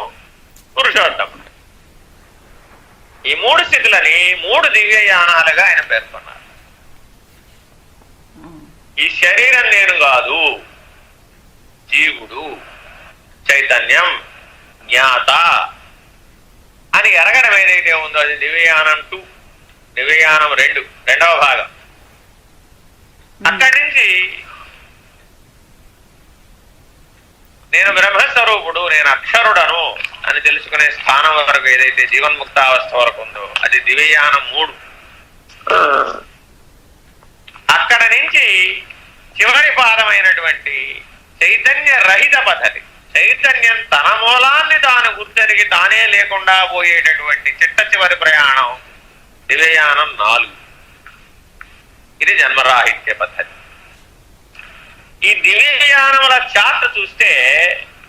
పురుషోత్తముడు ఈ 3 స్థితులని 3 దివ్యయానాలుగా ఆయన పేర్కొన్నారు. ఈ శరీరం నేను కాదు, జీవుడు, చైతన్యం, జ్ఞాత అని ఎరగడం ఏదైతే ఉందో అది దివ్యయానం 2, దివ్యయానం 2, రెండవ భాగం. అక్కడి నుంచి నేను బ్రహ్మస్వరూపుడు, నేను అక్షరుడను అని తెలుసుకునే స్థానం వరకు ఏదైతే జీవన్ముక్తావస్థ వరకు ఉందో అది దివ్యయానం 3. అక్కడ నుంచి చివరి పాదమైనటువంటి చైతన్య రహిత పద్ధతి, చైతన్యం తన మూలాన్ని తాను గుర్తెరిగి తానే లేకుండా పోయేటటువంటి చిట్ట చివరి ప్రయాణం దివ్యయానం 4. ఇది జన్మరాహిత్య పద్ధతి. ఈ దివ్యయానముల చార్ట్ చూస్తే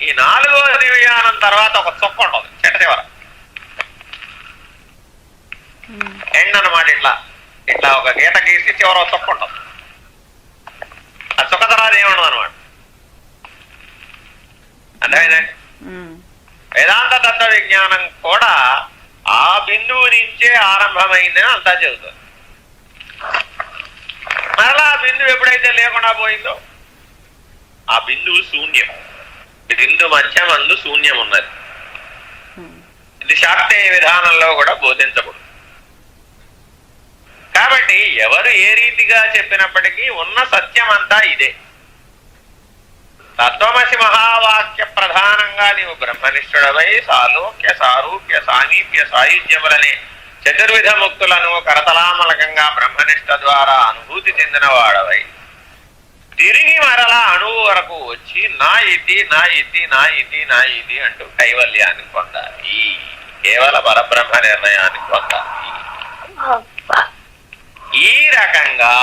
ఈ 4వ దివ్యయానం తర్వాత ఒక చొక్క ఉంటుంది చిట్ట చివర ఎండ్ అన్నమాట. ఇట్లా ఒక గీత గీసి చివర ఒక చొక్క ఉంటుంది. ఆ చొక్క తర్వాత ఏముండదు అనమాట. అర్థమైందండి? వేదాంత తత్వ విజ్ఞానం కూడా ఆ బిందువు నుంచే ఆరంభమైందని అంతా చెబుతుంది. మరలా ఆ బిందువు ఎప్పుడైతే లేకుండా పోయిందో ఆ బిందువు శూన్యం. బిందు మధ్యమందు శూన్యం ఉన్నది. ఇది శాక్తేయ విధానంలో కూడా బోధించబడు. కాబట్టి ఎవరు ఏ రీతిగా చెప్పినప్పటికీ ఉన్న సత్యం అంతా ఇదే. తత్వమసి మహావాక్య ప్రధానంగా నీవు బ్రహ్మనిష్ఠుడవై సాలోక్య సారూప్య సామీప్య సాయుధ్యములనే చతుర్విధ ముక్తులను కరతలామలకంగా బ్రహ్మనిష్ట ద్వారా అనుభూతి చెందిన వాడవై తిరిగి మరలా అణువు వరకు వచ్చి నా ఇతి నా ఇతి నా ఇతి నా ఇది అంటూ కైవల్యాన్ని పొందాలి. కేవల పరబ్రహ్మ నిర్ణయాన్ని పొందాలి. ఈ రకంగా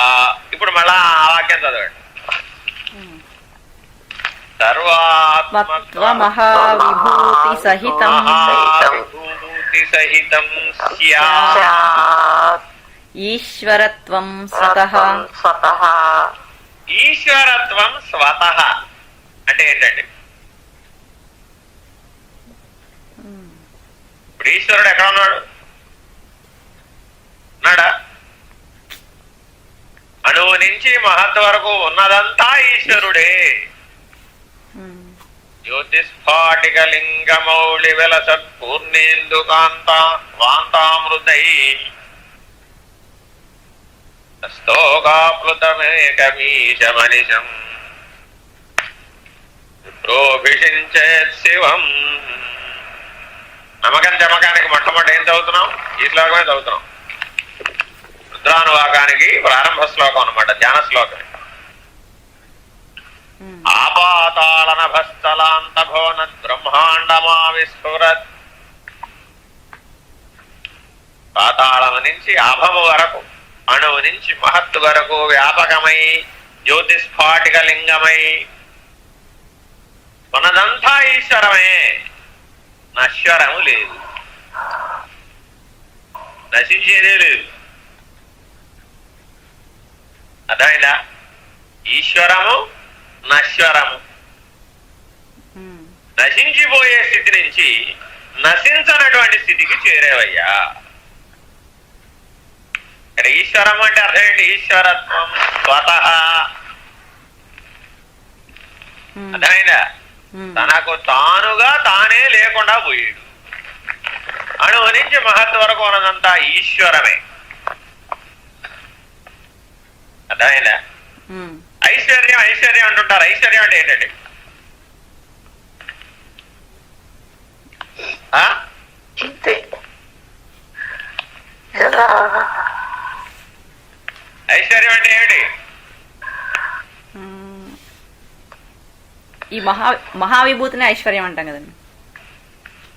ఇప్పుడు మళ్ళా ఆ వాక్యం చదవండి. సర్వాత్మవిభూతి సహితం ఈశ్వరత్వం స్వతః. ఈశ్వరత్వం స్వతః అంటే ఏంటండి? ఇప్పుడు ఈశ్వరుడు ఎక్కడ ఉన్నాడు? ఉన్నాడా? అణువు నుంచి మహత్ వరకు ఉన్నదంతా ఈశ్వరుడే. జ్యోతిస్ఫాటిక లింగమౌళి వెలసత్ పూర్ణేందు కాంతామృతై స్తోకాప్లుతమేకమీశమనిశం ప్రోభిషించేత్ శివం. నమ్మకం చమకానికి మొట్టమొదటి ఏం చదువుతున్నాం? ఈ శ్లోకమే చదువుతున్నాం. రుద్రానువాకానికి ప్రారంభ శ్లోకం అన్నమాట, ధ్యాన శ్లోకం. ఆపాతాళనభస్థలాంతభోనద్ బ్రహ్మాండమా విస్ఫురత్. పాతాళము నుంచి ఆభము వరకు, అణువు నుంచి మహత్తు వరకు వ్యాపకమై జ్యోతిస్ఫాటిక లింగమై ఉన్నదంతా ఈశ్వరమే. నశ్వరము లేదు, నశించేదే లేదు. అర్థమైందా? ఈశ్వరము నశ్వరము. నశించిపోయే స్థితి నుంచి నశించనటువంటి స్థితికి చేరేవయ్యా. ఇక్కడ ఈశ్వరం అంటే అర్థం ఏంటి? ఈశ్వరత్వం స్వతః. అర్థమైందా? తనకు తానుగా తానే లేకుండా పోయాడు. అణువు నుంచి మహత్ వరకు ఉన్నదంతా ఈశ్వరమే. అర్థమైందా? ఐశ్వర్యం ఐశ్వర్యం అంటుంటారు. ఐశ్వర్యం అంటే ఏంటండి? ఐశ్వర్యం అంటే ఏమిటి? ఈ మహావిభూతిని ఐశ్వర్యం అంటాం కదండి.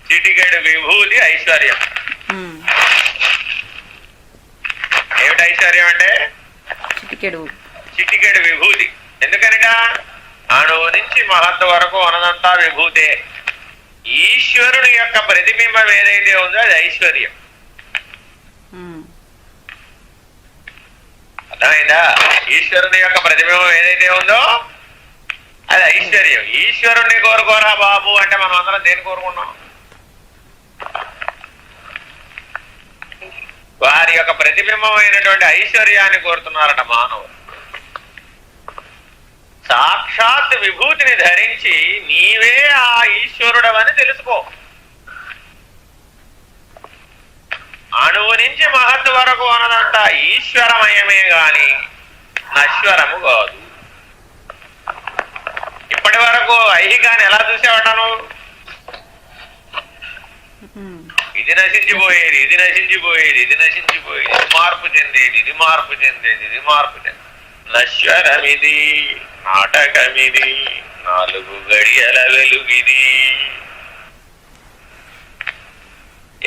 చిటికెడు విభూతి ఐశ్వర్యం. ఏమిటి ఐశ్వర్యం అంటే? చిటికెడు విభూతి. ఎందుకనిట? అణువు నుంచి మహత్ వరకు ఉన్నదంతా విభూతే. ఈశ్వరుని యొక్క ప్రతిబింబం ఏదైతే ఉందో అది ఐశ్వర్యం. అర్థమైందా? ఈశ్వరుని యొక్క ప్రతిబింబం ఏదైతే ఉందో అది ఐశ్వర్యం. ఈశ్వరుణ్ణి కోరుకోరా బాబు అంటే మనం అందరం దేన్ని కోరుకున్నాం? వారి యొక్క ప్రతిబింబమైనటువంటి ఐశ్వర్యాన్ని కోరుతున్నారట మానవుడు. సాక్షాత్ విభూతిని ధరించి నీవే ఆ ఈశ్వరుడవని తెలుసుకో. అణువు నుంచి మహత్ వరకు అన్నదంతా ఈశ్వరమయమే గాని నశ్వరము కాదు. ఇప్పటి వరకు ఐహికాన్ని ఎలా చూసేవాడను? ఇది నశించిపోయేది, ఇది నశించిపోయేది, ఇది నశించిపోయేది, ఇది మార్పు చెందేది, ఇది మార్పు చెందేది, ఇది మార్పు చెందేది. నశ్వరమిది నాటకమిది 4 గడియల వెలుగిది.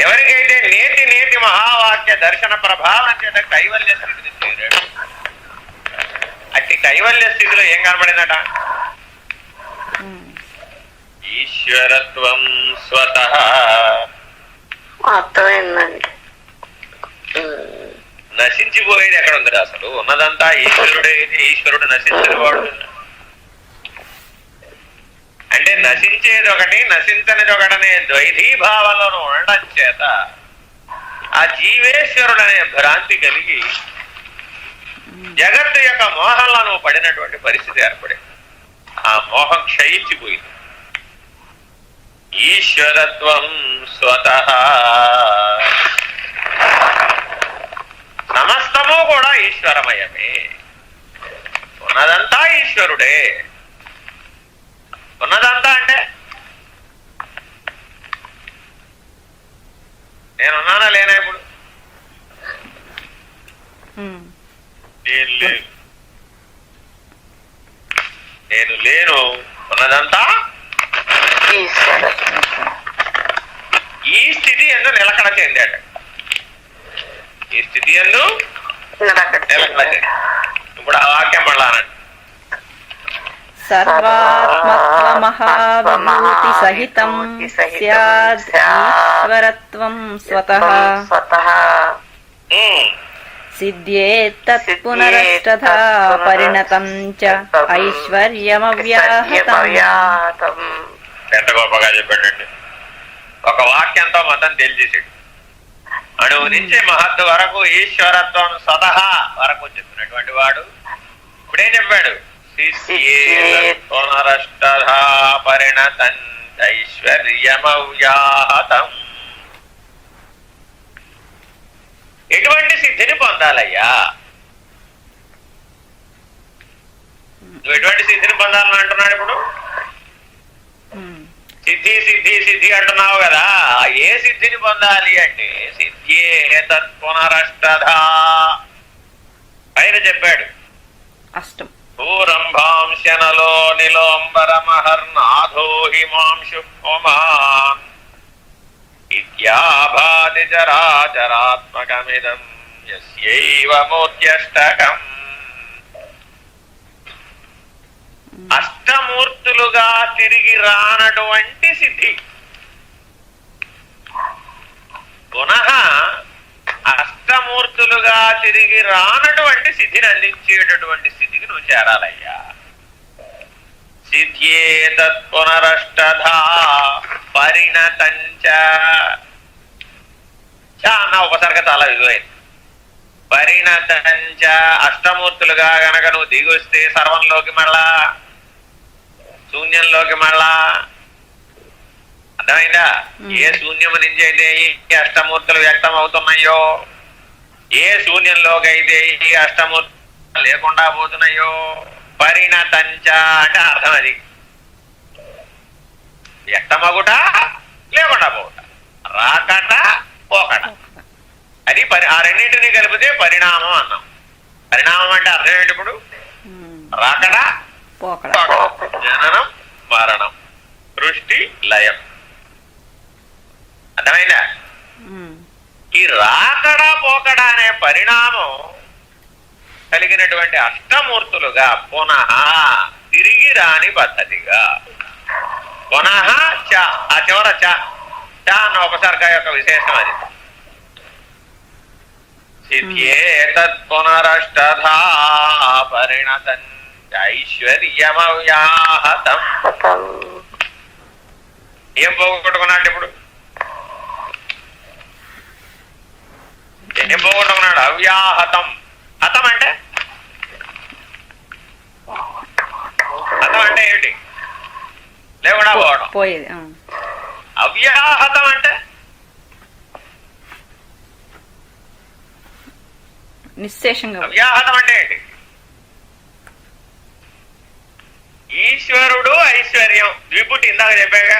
ఎవరికైతే నేతి నేతి మహావాక్య దర్శన ప్రభావం చేత కైవల్య స్థితిని చేరాడు, అట్టి కైవల్య స్థితిలో ఏం కనబడిందట? ఈశ్వరత్వం స్వతః. అర్థమైందండి. నశించిపోయేది ఎక్కడ ఉంది? అసలు ఉన్నదంతా ఈశ్వరుడే. ఈశ్వరుడు నశించని వాడు అంటే నశించేది ఒకటి, నశించనిది ఒకటనే ద్వైధీభావంలో ఉండడం చేత ఆ జీవేశ్వరుడు అనే భ్రాంతి కలిగి జగత్తు యొక్క మోహంలో నువ్వు పడినటువంటి పరిస్థితి ఏర్పడింది. ఆ మోహం క్షయించిపోయింది. ఈశ్వరత్వం స్వతః. సమస్తము కూడా ఈశ్వరమయమే. ఉన్నదంతా ఈశ్వరుడే. ఉన్నదంతా అంటే నేనున్నానా లేనా? ఇప్పుడు నేను లేను. ఉన్నదంతా ఈ స్థితి ఎందు నిలకడ చెందాడు. ఈ స్థితి ఎందు నిలకడ చెందాడు. ఇప్పుడు ఆ వాక్యం పడలానండి. సర్వాత్మత్వమహావిభూతి సహితం స్యాద్ ఈశ్వరత్వం స్వతః సిద్ధ్యేతత్ పునరష్టధా పరిణతం చ ఐశ్వర్యమవ్యాహతం. ఎంత గొప్పగా చెప్పాడండి. ఒక వాక్యంతో మతం తెలిసేసాడు. అణువు నుంచి మహత్తు వరకు ఈశ్వరత్వం స్వతః వరకు చెప్పినటువంటి వాడు ఇప్పుడేం చెప్పాడు? పునరష్టధా పరిణతం ఐశ్వర్యమవ్యాహతం. ఎటువంటి సిద్ధిని పొందాలయ్యా? నువ్వు ఎటువంటి సిద్ధిని పొందాలని అంటున్నాడు ఇప్పుడు? సిద్ధి సిద్ధి సిద్ధి అంటున్నావు కదా, ఏ సిద్ధిని పొందాలి అంటే సిద్ధ్యేతత్ పునరష్టధా పైన చెప్పాడు. అష్టం భూరంభాంశనలో నిలోంబరమహర్నాథో హిమాంశు హోమాన్ ఇత్యాభాతి చరాచరాత్మకమిదం యస్యైవ మూర్త్యష్టకం. అష్టమూర్తులుగా తిరిగి రానటువంటి సిద్ధి, పునః అష్టమూర్తులుగా తిరిగి రానటువంటి సిద్ధిని అందించేటటువంటి స్థితికి నువ్వు చేరాలయ్యా. సిద్ధ్యేతత్ పునరష్టధా పరిణతంచ. అన్న ఉపసర్గ చాలా విలువైంది. పరిణతంచ అష్టమూర్తులుగా గనక నువ్వు దిగి వస్తే సర్వంలోకి మళ్ళా, శూన్యంలోకి మళ్ళా. అర్థమైందా? ఏ శూన్యము నుంచి అయితే ఈ అష్టమూర్తులు వ్యక్తం అవుతున్నాయో, ఏ శూన్యంలోకి అయితే ఈ అష్టమూర్తులు లేకుండా పోతున్నాయో, పరిణతంచ అంటే అర్థం అది. వ్యక్తమగుట, లేకుండా పోవుట, రాకట, పోకట. అది ఆ రెండింటినీ కలిపితే పరిణామం అన్నాం. పరిణామం అంటే అర్థం ఏంటి? ఇప్పుడు రాకట, పోకట, జననం, మరణం, సృష్టి, లయం. అర్థమైందా? ఈ రాకడ పోకడ అనే పరిణామం కలిగినటువంటి అష్టమూర్తులుగా పునః తిరిగి రాని పద్ధతిగా, పునః చ ఆ చివర చ అన్న ఉపసర్గ యొక్క విశేషం అది. సిద్ధ్యేతత్ పునరష్టధా పరిణతం ఐశ్వర్యమవ్యాహతం. ఏం పోగొట్టుకున్నాడు ఇప్పుడు? ఏం పోగొట్టుకున్నాడు? అవ్యాహతం. హతం అంటే హతం అంటే ఏమిటి? లేకుండా పోవడం. అవ్యాహతం అంటే నిశ్శేషంగా. అవ్యాహతం అంటే ఏంటి? ఈశ్వరుడు ఐశ్వర్యం ద్విపుటి. ఇందాక చెప్పాగా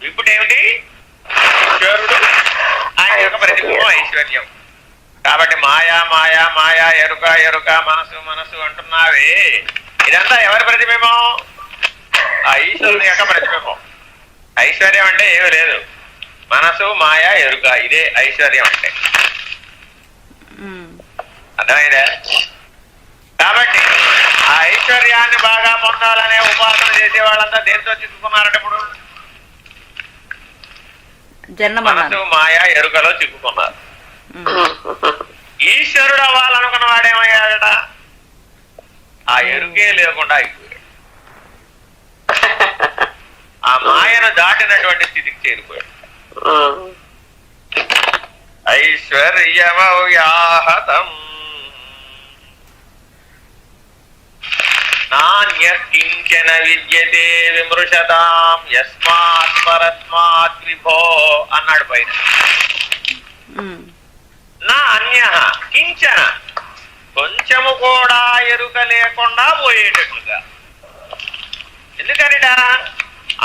ద్విపుటి ఏమిటి? ఈశ్వరుడు, ఆయన యొక్క ప్రతిబింబం ఐశ్వర్యం. కాబట్టి మాయా మాయా మాయా ఎరుక ఎరుక మనసు మనసు అంటున్నావే, ఇదంతా ఎవరి ప్రతిబింబం? ఆ ఈశ్వరుని యొక్క ప్రతిబింబం. ఐశ్వర్యం అంటే ఏమీ లేదు, మనసు మాయా ఎరుక, ఇదే ఐశ్వర్యం అంటే. అర్థమైందా? కాబట్టి ఆ ఐశ్వర్యాన్ని బాగా పొందాలనే ఉపాసన చేసే వాళ్ళంతా దేంతో చిక్కుకున్నారట? ఇప్పుడు మనసు మాయా ఎరుకలో చిక్కుకున్నారు. ఈశ్వరుడు అవ్వాలనుకున్న వాడేమయ్యాడట? ఆ ఎరుకే లేకుండా అయిపోయాడు, ఆ మాయను దాటినటువంటి స్థితికి చేరిపోయాడు. ఐశ్వర్యమవ్యాహతం నాన్యకించన విద్యతే విమృశతాం యస్మాత్ పరస్మాత్ విభో అన్నాడు పైన. నా అన్య కించన, కొంచెము కూడా ఎరుక లేకుండా పోయేటట్లుగా. ఎందుకనిట?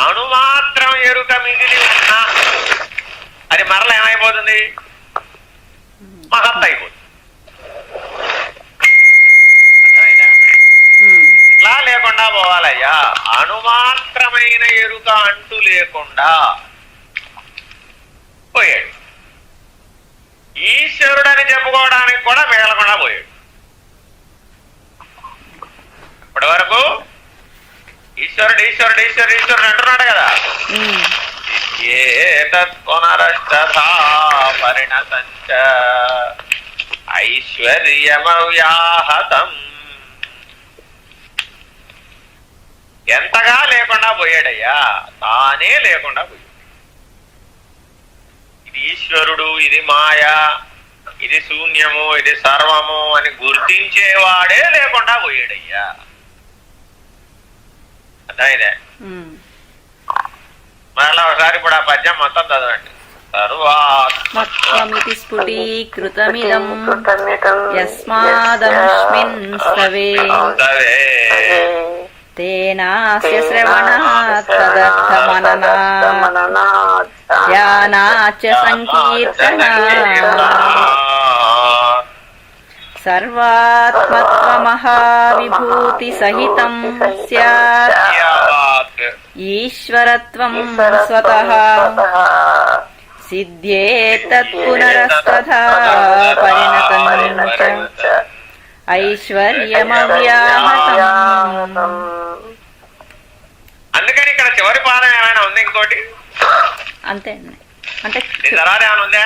అణుమాత్రం ఎరుక మిగిలి ఉన్నా అది మరల ఏమైపోతుంది? మహత్ అయిపోతుంది. అర్థమైనా? ఇట్లా లేకుండా పోవాలయ్యా. అణుమాత్రమైన ఎరుక అంటూ లేకుండా పోయాడు. ఈశ్వరుడని చెప్పుకోవడానికి కూడా మిగలకుండా పోయాడు. ఇప్పటి వరకు ఈశ్వరుడు ఈశ్వరుడు ఈశ్వరుడు ఈశ్వరుడు అంటున్నాడు కదా. పునరష్టథా పరిణతంచ ఐశ్వర్యమవ్యాహతం. ఎంతగా లేకుండా పోయాడయ్యా, తానే లేకుండా పోయాడు. ఇది ఈశ్వరుడు, ఇది మాయా, ఇది శూన్యము, ఇది సర్వము అని గుర్తించేవాడే లేకుండా పోయాడయ్యా. అర్థమైందే? మరలా ఒకసారి ఇప్పుడు ఆ పద్యం మొత్తం చదవండి. సర్వాత్మత్వమితి స్ఫుటీకృతమిదం యస్మాదముష్మిన్ స్తవే తేనాస్య శ్రవణాత్ తదర్థమననాత్ ధ్యానాచ సంకీర్తనాత్ సర్వాత్మత్వమహావిభూతి సహితం స్యాత్ ఈశ్వరత్వం స్వతః సిద్ధ్యేతత్ పునరస్తథా పరిణతం చ ఐశ్వర్యమవ్యాహతం. అందుకని ఇక్కడ చివరి పాదం ఏమైనా ఉంది? ఇంకోటి అంతే అంటే తర్వాత ఏమైనా ఉందా?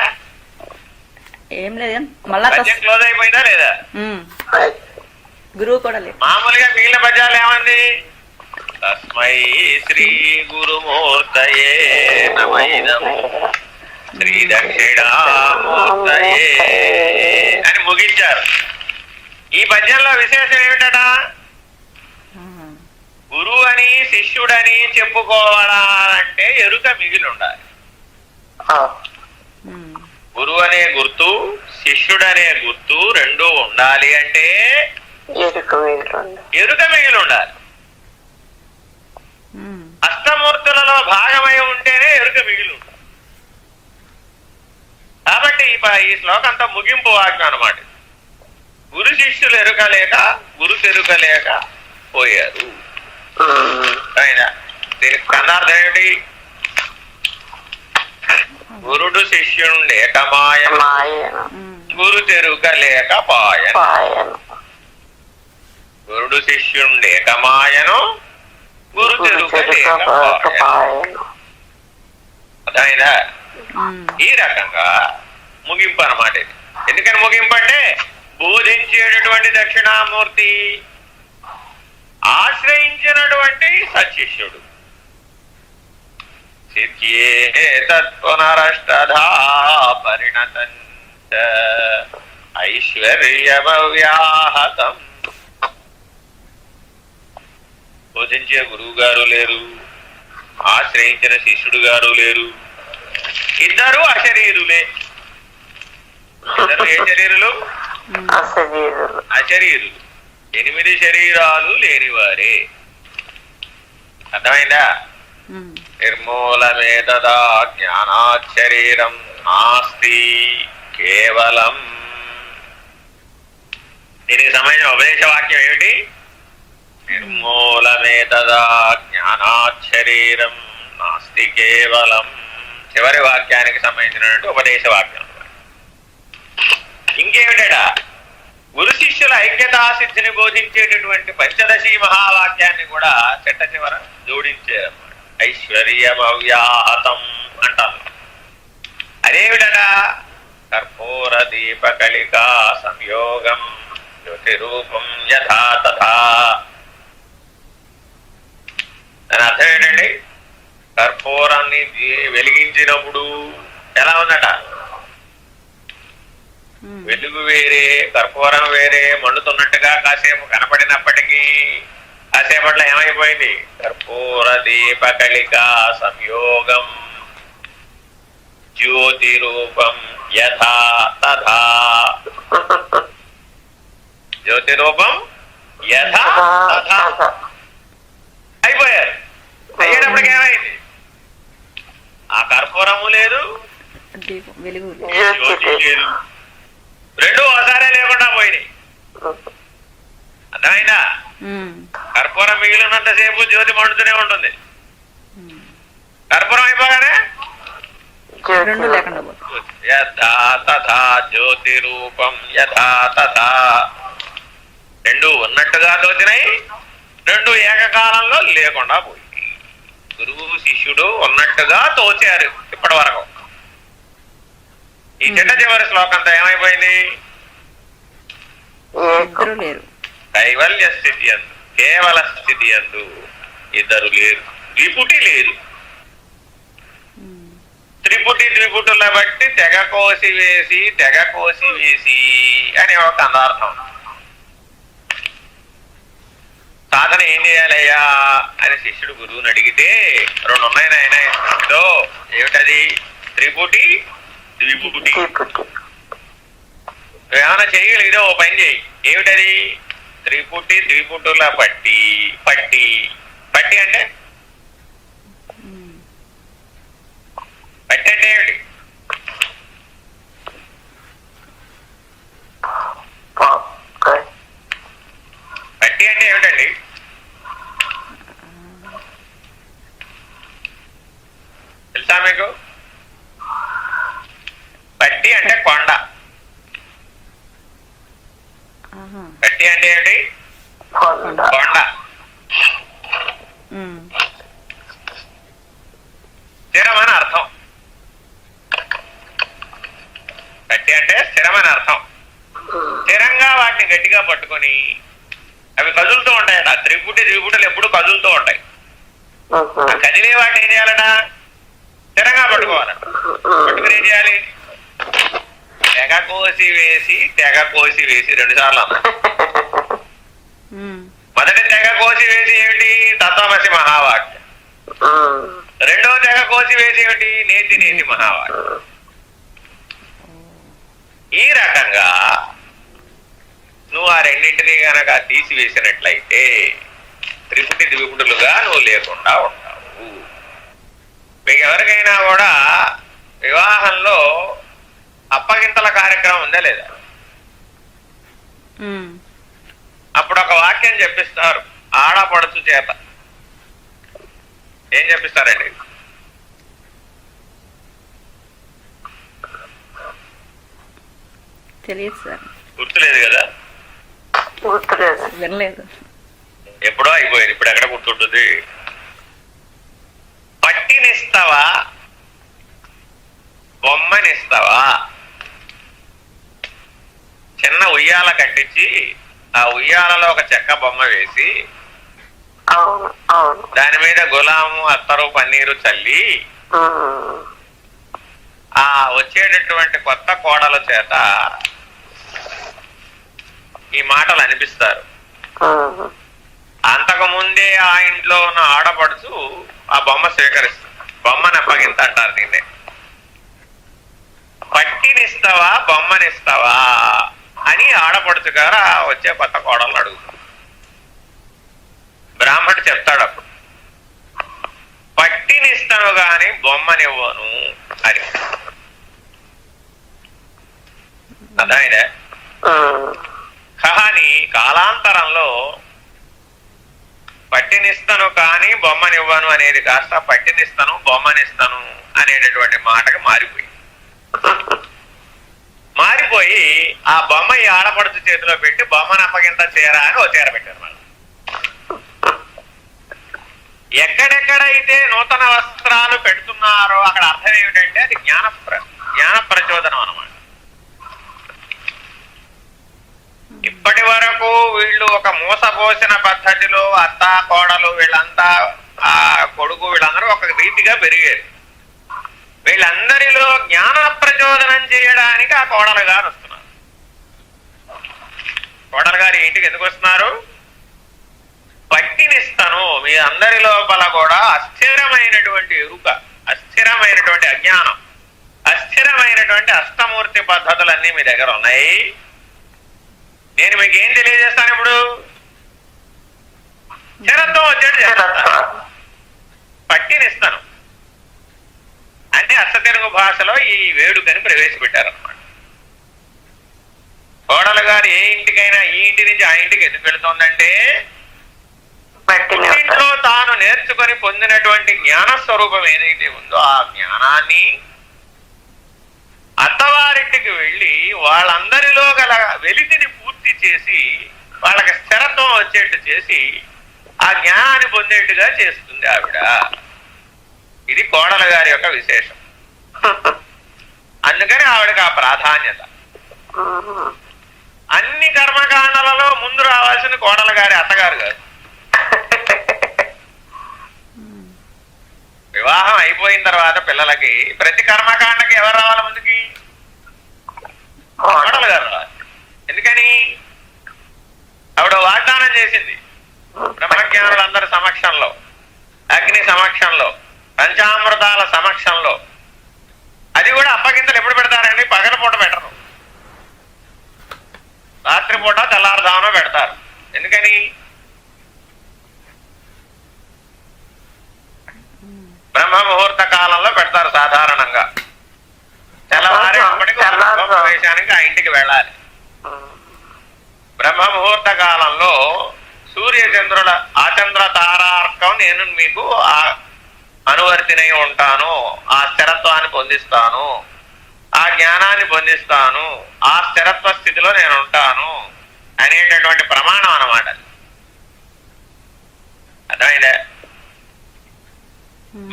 ఏం లేదు. మళ్ళా క్లోజ్ అయిపోయిందా లేదా? గురువు కూడా లేదు. మామూలుగా మిగిలిన పద్యాలు ఏమంది? తస్మై శ్రీ గురుమూర్తయే నమైదం శ్రీ దక్షిణామూర్తయే అని ముగించారు. ఈ పద్యంలో విశేషం ఏమిటట? గురువు అని శిష్యుడని చెప్పుకోవాలంటే ఎరుక మిగిలి ఉండాలి. గురువు అనే గుర్తు, శిష్యుడనే గుర్తు రెండూ ఉండాలి అంటే ఎరుక మిగిలి ఉండాలి. అష్టమూర్తులలో భాగమై ఉంటేనే ఎరుక మిగిలి ఉండాలి. కాబట్టి ఈ శ్లోకంతో ముగింపు వాక్యం అన్నమాట. గురు శిష్యులు ఎరుక లేక గురు తెరుక లేక పోయారు. అయినా దీనికి కన్నార్థం ఏమిటి? గురుడు శిష్యుడు లేక మాయన, గురు తెరుక లేక పాయన. గురుడు శిష్యుడు లేక మాయను, గురు తెరుక లేక పాయను. అర్థమైందా? ఈ రకంగా ముగింపు అన్నమాట ఇది. ఎందుకని ముగింపు అంటే బోధించేటటువంటి దక్షిణామూర్తి, ఆశ్రయించినటువంటి సత్శిష్యుడు. సిద్ధ్యేతత్పునరష్టధా పరిణతంచ ఐశ్వర్యమవ్యాహతం. బోధించే గురువు గారు లేరు, ఆశ్రయించిన శిష్యుడు గారు లేరు, ఇద్దరు అశరీరులే. ఇద్దరు ఏ శరీరులు? అశరీరులు. 8 శరీరాలు లేనివారే. అర్థమైందా? నిర్మూలమేతదా జ్ఞానాత్ శరీరం నాస్తి కేవలం దీనికి సంబంధించిన ఉపదేశ వాక్యం ఏమిటి? నిర్మూలమేతదా జ్ఞానాత్ శరీరం నాస్తి కేవలం. చివరి వాక్యానికి సంబంధించినటువంటి ఉపదేశ వాక్యం. ఇంకేమిటా? గురు శిష్యుల ఐక్యతాసిద్ధిని బోధించేటటువంటి పంచదశి మహావాక్యాన్ని కూడా చెట్ట చివర జోడించారు. ఐశ్వర్యమవ్యాహతం అంటారు. అదేమిటట? కర్పూర దీపకళికా సంయోగం జ్యోతి రూపం యథా తథా. దాని అర్థం ఏంటండి? కర్పూరాన్ని వెలిగించినప్పుడు ఎలా ఉందట? వెలుగు వేరే, కర్పూరం వేరే, మండుతున్నట్టుగా కాసేపు కనపడినప్పటికీ కాసేపట్లో ఏమైపోయింది? కర్పూర దీపకళికా సంయోగం జ్యోతి రూపం యథా తథా. జ్యోతి రూపం యథా తథా అయిపోయారు. అయ్యేటప్పటికి ఏమైంది? ఆ కర్పూరము లేదు, వెలుగు జ్యోతి లేదు, రెండు ఒకసారే లేకుండా పోయినాయి. అర్థమైందా? కర్పూరం మిగిలినంతసేపు జ్యోతి మండుతూనే ఉంటుంది. కర్పూరం అయిపోగానే రెండు లేకుండా యథా తథా జ్యోతి రూపం యథా తథా. రెండు ఉన్నట్టుగా తోచినాయి, రెండు ఏకకాలంలో లేకుండా పోయి. గురువు శిష్యుడు ఉన్నట్టుగా తోచారు ఇప్పటి వరకు. ఈ చిట్ట చివరి శ్లోకంతో ఏమైపోయింది? ఇద్దరు లేరు. కైవల్య స్థితి అందు, కేవల స్థితి అందు ఇద్దరు లేరు, ద్విపుటి లేదు. త్రిపుటి ద్విపుటుల బట్టి తెగ కోసి వేసి అని ఒక అందార్థం. సాధన ఏం చేయాలయ్యా అని శిష్యుడు గురువుని అడిగితే, రెండు ఉన్నాయి నాయన ఇందులో. ఏమిటది? త్రిపుటి ద్విపుటి. నువ్వేమైనా చేయగలిగితే ఓ పని చేయి. ఏమిటది? త్రిపుటి ద్విపుటుల పట్టి. పట్టి అంటే ఏమిటి? పట్టి అంటే ఏమిటండి? తెలుసా మీకు? పట్టి అంటే కొండ. పట్టి అంటే ఏమిటి? కొండ. స్థిరమని అర్థం. పట్టి అంటే స్థిరమని అర్థం. స్థిరంగా వాటిని గట్టిగా పట్టుకొని అవి కదులుతూ ఉంటాయట. ద్విపుటులు ఎప్పుడు కదులుతూ ఉంటాయి. కదిలే వాటిని ఏం చేయాలట? స్థిరంగా పట్టుకోవాలట. పట్టుకుని ఏం చేయాలి? తెగ కోసి వేసి 2 సార్లు అన్నా. మొదటి తెగ కోసి వేసి ఏమిటి? తత్వమసి మహావాక్యం. రెండవ తెగ కోసి వేసి ఏమిటి? నేతి మహావాక్యం. ఈ రకంగా నువ్వు ఆ రెండింటినీ గనక తీసివేసినట్లయితే త్రిపుటి ద్విపుటులుగా నువ్వు లేకుండా ఉంటావు. మీకు ఎవరికైనా కూడా వివాహంలో అప్పగింతల కార్యక్రమం ఉందా లేదా? అప్పుడు ఒక వాక్యం చెప్పిస్తారు ఆడపడుచు చేత. ఏం చెప్పిస్తారండి? తెలియదు సార్. గుర్తులేదు కదా? వినలేదు. ఎప్పుడో అయిపోయింది, ఇప్పుడు ఎక్కడ గుర్తుంటుంది? పట్టినిస్తావా, బొమ్మనిస్తావా? చిన్న ఉయ్యాల కట్టించి ఆ ఉయ్యాలలో ఒక చెక్క బొమ్మ వేసి దాని మీద గులాము, అత్తరు, పన్నీరు చల్లి ఆ వచ్చేటటువంటి కొత్త కోడల చేత ఈ మాటలు అనిపిస్తారు. అంతకుముందే ఆ ఇంట్లో ఉన్న ఆడపడుచు ఆ బొమ్మ స్వీకరిస్తుంది. బొమ్మని అప్పగింత అంటారు దీన్నే. పట్టినిస్తావా, బొమ్మనిస్తావా అని ఆడపడుచు గారు వచ్చే కొత్త కోడలను అడుగుతారు. బ్రాహ్మణుడు చెప్తాడు అప్పుడు, పట్టినిస్తాను గాని బొమ్మనివ్వను అని. అర్థమైందా? కానీ కాలాంతరంలో పట్టినిస్తను కానీ బొమ్మనివ్వను అనేది కాస్త పట్టినిస్తను బొమ్మనిస్తను అనేటటువంటి మాటకు మారిపోయి ఆ బొమ్మ ఈ ఆడపడుచు చేతిలో పెట్టి బొమ్మను అప్పగింత చీర అని ఓ చీర పెట్టారు మళ్ళీ. ఎక్కడెక్కడైతే నూతన వస్త్రాలు పెడుతున్నారో అక్కడ అర్థం ఏమిటంటే అది జ్ఞాన ప్రచోదనం అన్నమాట. ఇప్పటి వరకు వీళ్ళు ఒక మూసపోసిన పద్ధతిలో అత్త కోడలు వీళ్ళంతా ఆ కొడుకు వీళ్ళందరూ ఒక రీతిగా పెరిగారు. వీళ్ళందరిలో జ్ఞాన ప్రచోదనం చేయడానికి ఆ కోడలు గారు వస్తున్నారు. కోడలు గారు ఇంటికి ఎందుకు వస్తున్నారు? పట్టినిస్తాను మీ అందరి లోపల కూడా అస్థిరమైనటువంటి ఎరుక, అస్థిరమైనటువంటి అజ్ఞానం, అస్థిరమైనటువంటి అష్టమూర్తి పద్ధతులన్నీ మీ దగ్గర ఉన్నాయి. నేను మీకు ఏం తెలియజేస్తాను ఇప్పుడు? చరత్వం వచ్చేది పట్టినిస్తాను అంటే అష్టతెలుగు భాషలో ఈ వేడుకని ప్రవేశపెట్టారన్నమాట. కోడలు గారు ఏ ఇంటికైనా ఈ ఇంటి నుంచి ఆ ఇంటికి ఎందుకు వెళుతోందంటే ఇంట్లో తాను నేర్చుకొని పొందినటువంటి జ్ఞాన స్వరూపం ఏదైతే ఉందో ఆ జ్ఞానాన్ని అత్తవారింటికి వెళ్ళి వాళ్ళందరిలో గల వెలితిని పూర్తి చేసి వాళ్ళకి స్థిరత్వం వచ్చేట్టు చేసి ఆ జ్ఞానాన్ని పొందేట్టుగా చేస్తుంది ఆవిడ. ఇది కోడల గారి యొక్క విశేషం. అందుకని ఆవిడకి ఆ ప్రాధాన్యత. అన్ని కర్మకాండలలో ముందు రావాల్సిన కోడల గారి అత్తగారు గారు. వివాహం అయిపోయిన తర్వాత పిల్లలకి ప్రతి కర్మకాండకి ఎవరు రావాలి ముందుకి? కోడలు గారు రావాలి. ఎందుకని? ఆవిడ వాగ్దానం చేసింది బ్రహ్మజ్ఞానులందరి సమక్షంలో, అగ్ని సమక్షంలో, పంచామృతాల సమక్షంలో. అది కూడా అప్పగింతలు ఎప్పుడు పెడతారండి? పగలపూట పెట్టరు, రాత్రిపూట తెల్లారుజామున పెడతారు. ఎందుకని? బ్రహ్మ ముహూర్త కాలంలో పెడతారు సాధారణంగా. తెల్లవారేపటికి ప్రవేశానికి ఆ ఇంటికి వెళ్ళాలి. బ్రహ్మ ముహూర్త కాలంలో సూర్యచంద్రుల ఆచంద్ర తారార్కం నేను మీకు అనువర్తినై ఉంటాను, ఆ స్థిరత్వాన్ని పొందిస్తాను, ఆ జ్ఞానాన్ని పొందిస్తాను, ఆ స్థిరత్వ స్థితిలో నేను ఉంటాను అనేటటువంటి ప్రమాణం అన్నమాట. అర్థమైందే?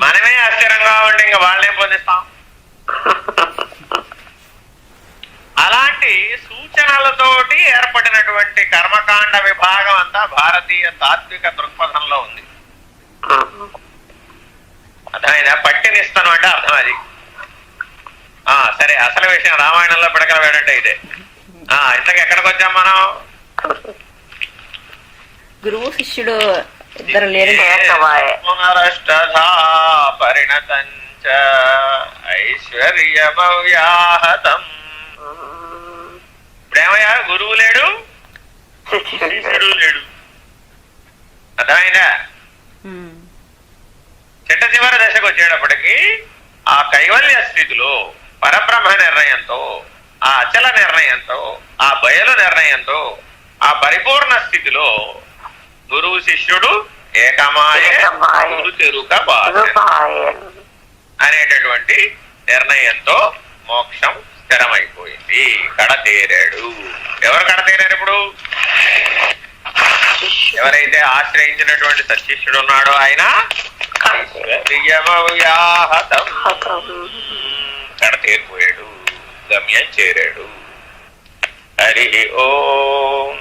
మనమే అస్థిరంగా ఉంటే ఇంకా వాళ్ళేం పొందిస్తాం? అలాంటి సూచనలతోటి ఏర్పడినటువంటి కర్మకాండ విభాగం అంతా భారతీయ తాత్విక దృక్పథంలో ఉంది. అర్థమైందా? పట్టినిస్తాను అంటే అర్థం అది. సరే, అసలు విషయం రామాయణంలో పిడకల వేడంటే ఇదే. ఇంతకు ఎక్కడికి వచ్చాం మనం? గురువు శిష్యుడు ఇద్దరు లేరు. పునరష్టధా పరిణతంచ ఐశ్వర్యమవ్యాహతం. ఇప్పుడేమయ్యా? గురువు లేడు, శిష్యుడు లేడు. అర్థమైందా? చిట్ట చివరి దశకు వచ్చేటప్పటికి ఆ కైవల్య స్థితిలో పరబ్రహ్మ నిర్ణయంతో, ఆ అచల నిర్ణయంతో, ఆ బయలు నిర్ణయంతో, ఆ పరిపూర్ణ స్థితిలో గురువు శిష్యుడు ఏకమాయ గురు చెరుక అనేటటువంటి నిర్ణయంతో మోక్షం స్థిరమైపోయింది. కడతేరాడు. ఎవరు కడతేరారు ఇప్పుడు? ఎవరైతే ఆశ్రయించినటువంటి సత్శిష్యుడు ఉన్నాడో ఆయన కడతేరిపోయాడు, గమ్యం చేరాడు. హరి ఓం.